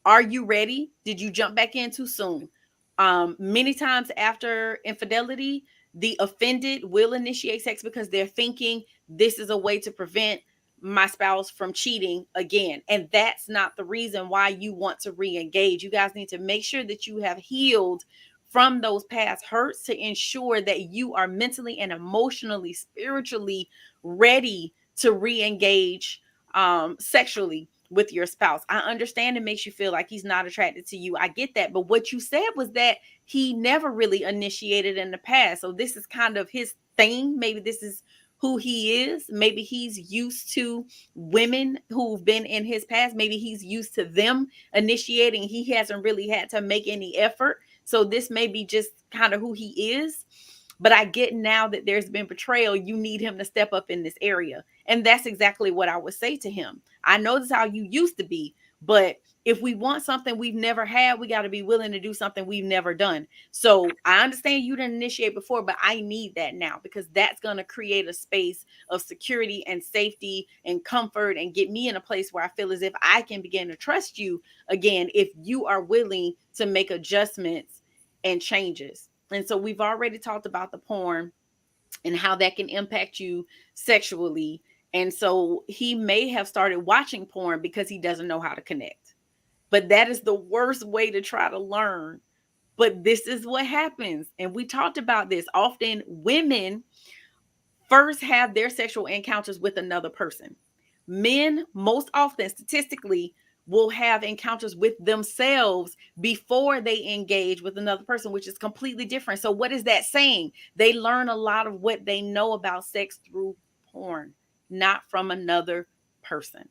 Are you ready? Did you jump back in too soon? Many times after infidelity, the offended will initiate sex because they're thinking this is a way to prevent my spouse from cheating again. And that's not the reason why you want to re-engage. You guys need to make sure that you have healed from those past hurts to ensure that you are mentally and emotionally, spiritually ready to re-engage sexually with your spouse. I understand it makes you feel like he's not attracted to you. I get that. But what you said was that he never really initiated in the past. So this is kind of his thing. Maybe this is who he is. Maybe he's used to women who've been in his past. Maybe he's used to them initiating. He hasn't really had to make any effort. So this may be just kind of who he is. But I get now that there's been betrayal, you need him to step up in this area. And that's exactly what I would say to him. I know this is how you used to be, but if we want something we've never had, we got to be willing to do something we've never done. So I understand you didn't initiate before, but I need that now because that's going to create a space of security and safety and comfort and get me in a place where I feel as if I can begin to trust you again if you are willing to make adjustments and changes. And so we've already talked about the porn and how that can impact you sexually. And so he may have started watching porn because he doesn't know how to connect. But that is the worst way to try to learn. But this is what happens. And we talked about this. Often women first have their sexual encounters with another person. Men, most often, statistically, will have encounters with themselves before they engage with another person, which is completely different. So what is that saying? They learn a lot of what they know about sex through porn, not from another person.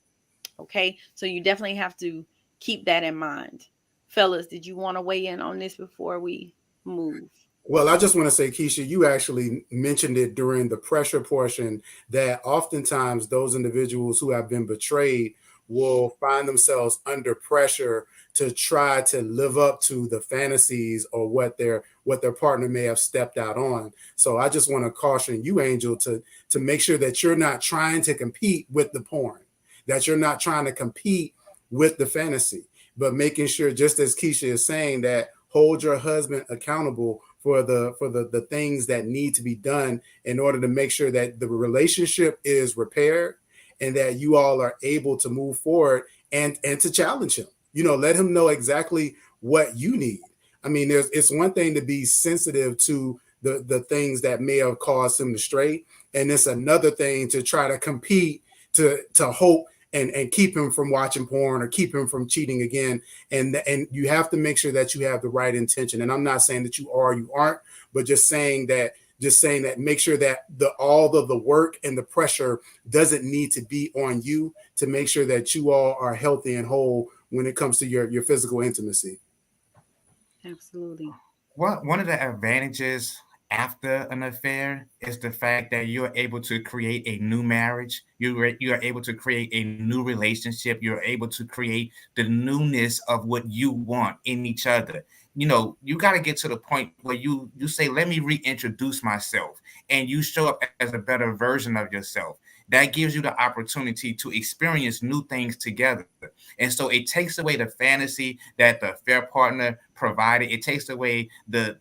Okay, so you definitely have to keep that in mind. Fellas, did you want to weigh in on this before we move? Well, I just want to say, Keisha, you actually mentioned it during the pressure portion that oftentimes those individuals who have been betrayed will find themselves under pressure to try to live up to the fantasies or what their partner may have stepped out on. So I just want to caution you, Angel, to make sure that you're not trying to compete with the porn, that you're not trying to compete with the fantasy, but making sure, just as Keisha is saying, that hold your husband accountable for the things that need to be done in order to make sure that the relationship is repaired and that you all are able to move forward and to challenge him. Let him know exactly what you need. I mean, it's one thing to be sensitive to the things that may have caused him to stray, and it's another thing to try to compete to hope and keep him from watching porn or keep him from cheating again. And you have to make sure that you have the right intention. And I'm not saying that you are or you aren't, but just saying that just saying that make sure that all of the work and the pressure doesn't need to be on you, to make sure that you all are healthy and whole when it comes to your physical intimacy. Absolutely. One of the advantages after an affair is the fact that you're able to create a new marriage. You are able to create a new relationship. You're able to create the newness of what you want in each other. You know, you got to get to the point where you say, "Let me reintroduce myself," and you show up as a better version of yourself. That gives you the opportunity to experience new things together. And so it takes away the fantasy that the affair partner provided. It takes away the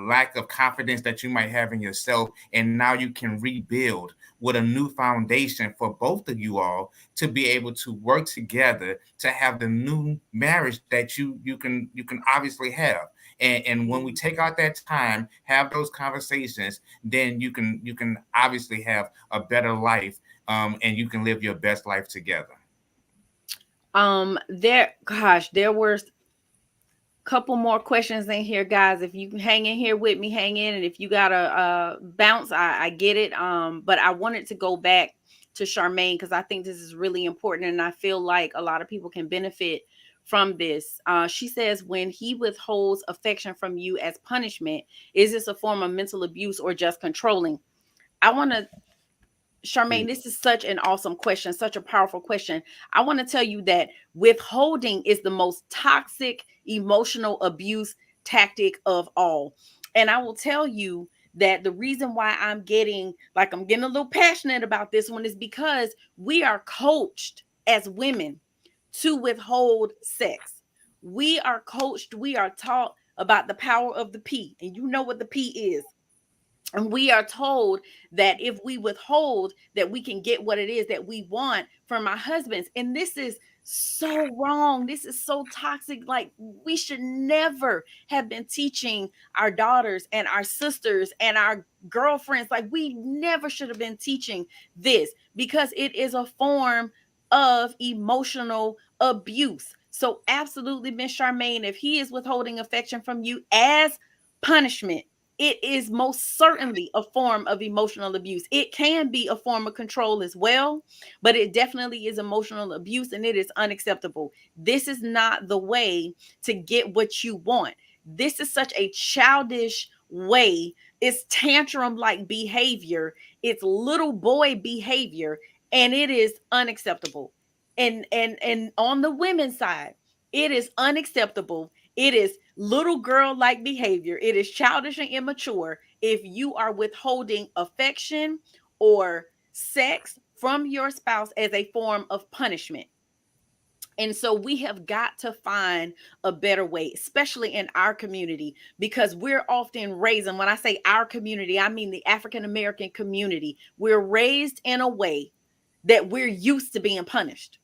lack of confidence that you might have in yourself. And now you can rebuild with a new foundation for both of you all to be able to work together to have the new marriage that you can obviously have. And when we take out that time, have those conversations, then you can obviously have a better life, and you can live your best life together. There were couple more questions in here, guys. If you can hang in here with me, hang in. And if you gotta bounce, I get it. But I wanted to go back to Charmaine because I think this is really important, and I feel like a lot of people can benefit from this. She says, when he withholds affection from you as punishment, is this a form of mental abuse or just controlling? I want to Charmaine, this is such an awesome question, such a powerful question. I want to tell you that withholding is the most toxic emotional abuse tactic of all. And I will tell you that the reason why I'm getting a little passionate about this one is because we are coached as women to withhold sex. We are coached, we are taught about the power of the P, and you know what the P is. And we are told that if we withhold, that we can get what it is that we want from our husbands. And this is so wrong. This is so toxic. Like, we should never have been teaching our daughters and our sisters and our girlfriends. Like, we never should have been teaching this, because it is a form of emotional abuse. So absolutely, Miss Charmaine, if he is withholding affection from you as punishment, it is most certainly a form of emotional abuse. It can be a form of control as well, but it definitely is emotional abuse, and it is unacceptable. This is not the way to get what you want. This is such a childish way. It's tantrum like behavior. It's little boy behavior, and it is unacceptable. And on the women's side, it is unacceptable. It is little girl like behavior. It is childish and immature if you are withholding affection or sex from your spouse as a form of punishment. And so we have got to find a better way, especially in our community, because we're often raised, and when I say our community, I mean the African American community. We're raised in a way that we're used to being punished.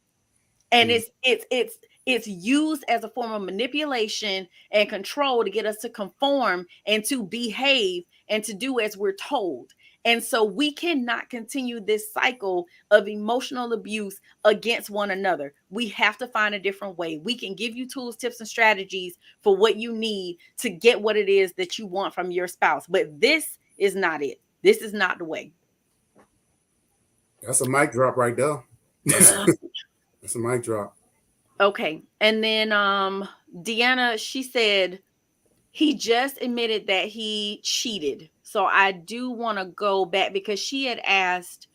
And it's used as a form of manipulation and control to get us to conform and to behave and to do as we're told. And so we cannot continue this cycle of emotional abuse against one another. We have to find a different way. We can give you tools, tips, and strategies for what you need to get what it is that you want from your spouse. But this is not it. This is not the way. That's a mic drop right there. That's a mic drop. Okay. And then Deanna, she said he just admitted that he cheated. So I do want to go back because she had asked,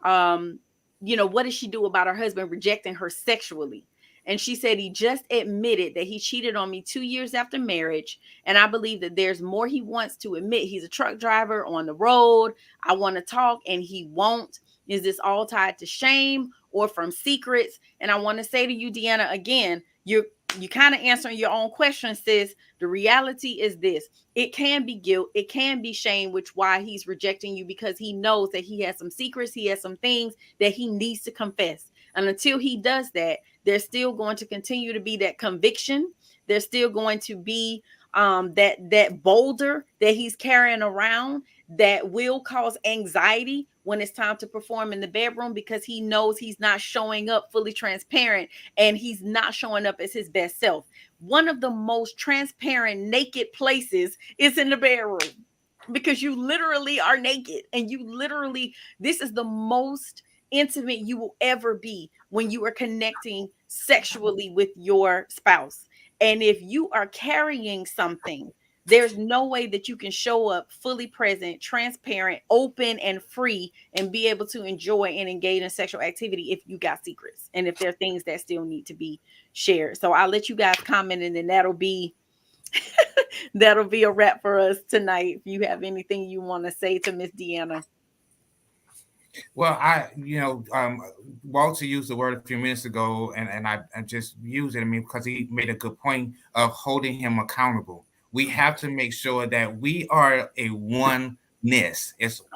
um, what does she do about her husband rejecting her sexually? And she said he just admitted that he cheated on me 2 years after marriage. And I believe that there's more he wants to admit. He's a truck driver on the road. I want to talk and he won't. Is this all tied to shame or from secrets? And I want to say to you, Deanna, again, you kind of answering your own question, sis. The reality is this: it can be guilt, it can be shame, which why he's rejecting you, because he knows that he has some secrets, he has some things that he needs to confess. And until he does that, there's still going to continue to be that conviction. There's still going to be that boulder that he's carrying around that will cause anxiety when it's time to perform in the bedroom, because he knows he's not showing up fully transparent and he's not showing up as his best self. One of the most transparent, naked places is in the bedroom. because you literally are naked, and this is the most intimate you will ever be when you are connecting sexually with your spouse. And if you are carrying something, there's no way that you can show up fully present, transparent, open, and free, and be able to enjoy and engage in sexual activity if you got secrets and if there are things that still need to be shared. So I'll let you guys comment, and then that'll be a wrap for us tonight. If you have anything you want to say to Miss Deanna. Well, Walter used the word a few minutes ago, and I just use it. I mean, because he made a good point of holding him accountable. We have to make sure that we are a oneness.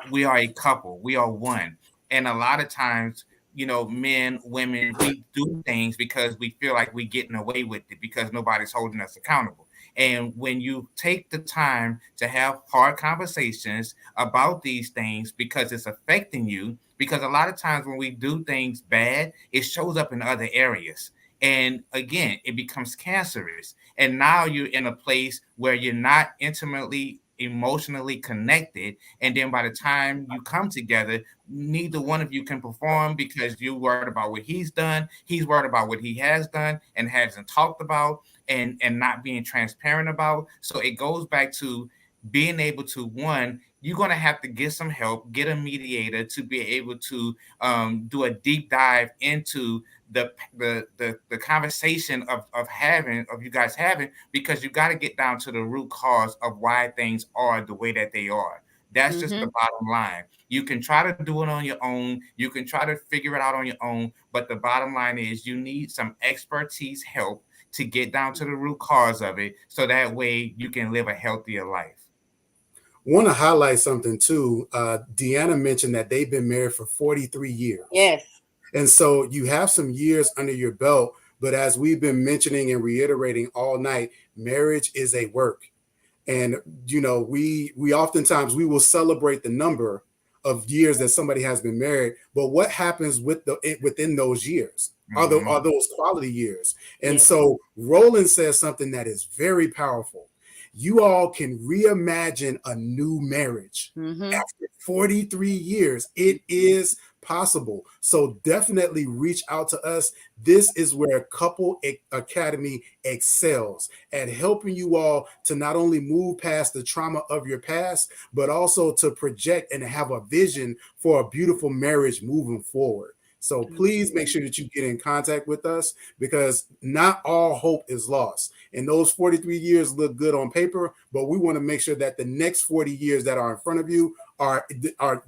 We are a couple. We are one. And a lot of times, men, women, we do things because we feel like we're getting away with it because nobody's holding us accountable. And when you take the time to have hard conversations about these things because it's affecting you, because a lot of times when we do things bad, it shows up in other areas. And again, it becomes cancerous. And now you're in a place where you're not intimately emotionally connected, and then by the time you come together, neither one of you can perform because you're worried about what he's worried about what he has done and hasn't talked about, and not being transparent about. So it goes back to being able to, one, you're going to have to get some help, get a mediator to be able to do a deep dive into the conversation of you guys having, because you got to get down to the root cause of why things are the way that they are. That's just the bottom line. You can try to do it on your own. You can try to figure it out on your own. But the bottom line is you need some expertise help to get down to the root cause of it, so that way you can live a healthier life. Want to highlight something too. Deanna mentioned that they've been married for 43 years. Yes. And so you have some years under your belt, but as we've been mentioning and reiterating all night, marriage is a work. And we oftentimes we will celebrate the number of years that somebody has been married, but what happens within those years? Are those quality years? And so Roland says something that is very powerful. You all can reimagine a new marriage after 43 years. It is possible. So definitely reach out to us. This is where Couple Academy excels at helping you all to not only move past the trauma of your past, but also to project and have a vision for a beautiful marriage moving forward. So please make sure that you get in contact with us, because not all hope is lost. And those 43 years look good on paper, but we want to make sure that the next 40 years that are in front of you are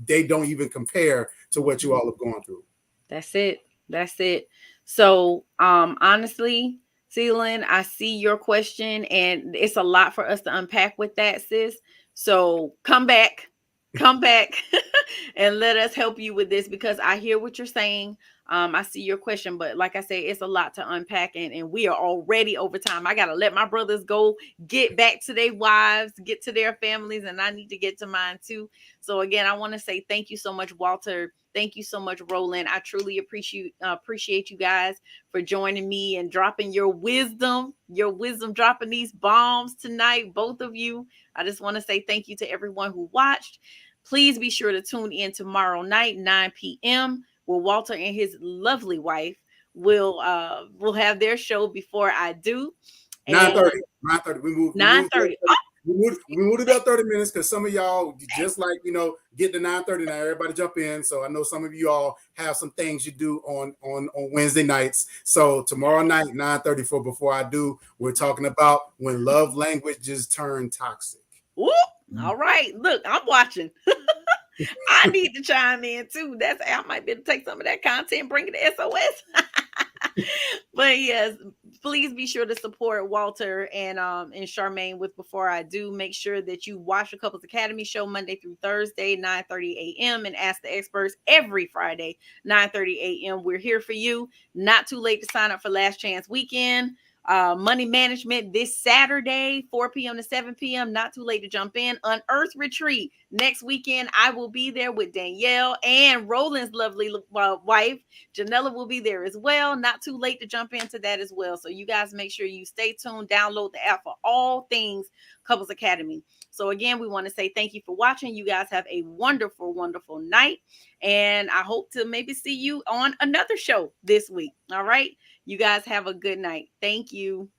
they don't even compare to what you all have gone through. That's it. So honestly, Celine, I see your question, and it's a lot for us to unpack with that, sis. So come back and let us help you with this, because I hear what you're saying. I see your question, but like I say, it's a lot to unpack, and we are already over time. I gotta let my brothers go, get back to their wives, get to their families, and I need to get to mine too. So again, I want to say thank you so much, Walter. Thank you so much, Roland. I truly appreciate you guys for joining me and dropping your wisdom, dropping these bombs tonight, both of you. I just want to say thank you to everyone who watched. Please be sure to tune in tomorrow night, 9 p.m., where Walter and his lovely wife will have their show Before I Do. 9:30. 9:30. We moved 9:30. we moved it up 30 minutes because some of y'all just get to 9:30 now. Everybody jump in. So I know some of you all have some things you do on Wednesday nights. So tomorrow night, 9:30 for Before I Do, we're talking about when love languages turn toxic. Whoop. All right. Look, I'm watching. I need to chime in too. I might be able to take some of that content and bring it to SOS. But yes, please be sure to support Walter and Charmaine with Before I Do. Make sure that you watch the Couples Academy show Monday through Thursday, 9:30 a.m. and Ask the Experts every Friday, 9:30 a.m. We're here for you. Not too late to sign up for Last Chance Weekend. money management this Saturday, 4 p.m. to 7 p.m. Not too late to jump in. Unearth retreat next weekend. I will be there with Danielle and Roland's lovely wife. Janella will be there as well. Not too late to jump into that as well. So you guys make sure you stay tuned. Download the app for all things Couples Academy. So again, we want to say thank you for watching. You guys have a wonderful, wonderful night. And I hope to maybe see you on another show this week. All right. You guys have a good night. Thank you.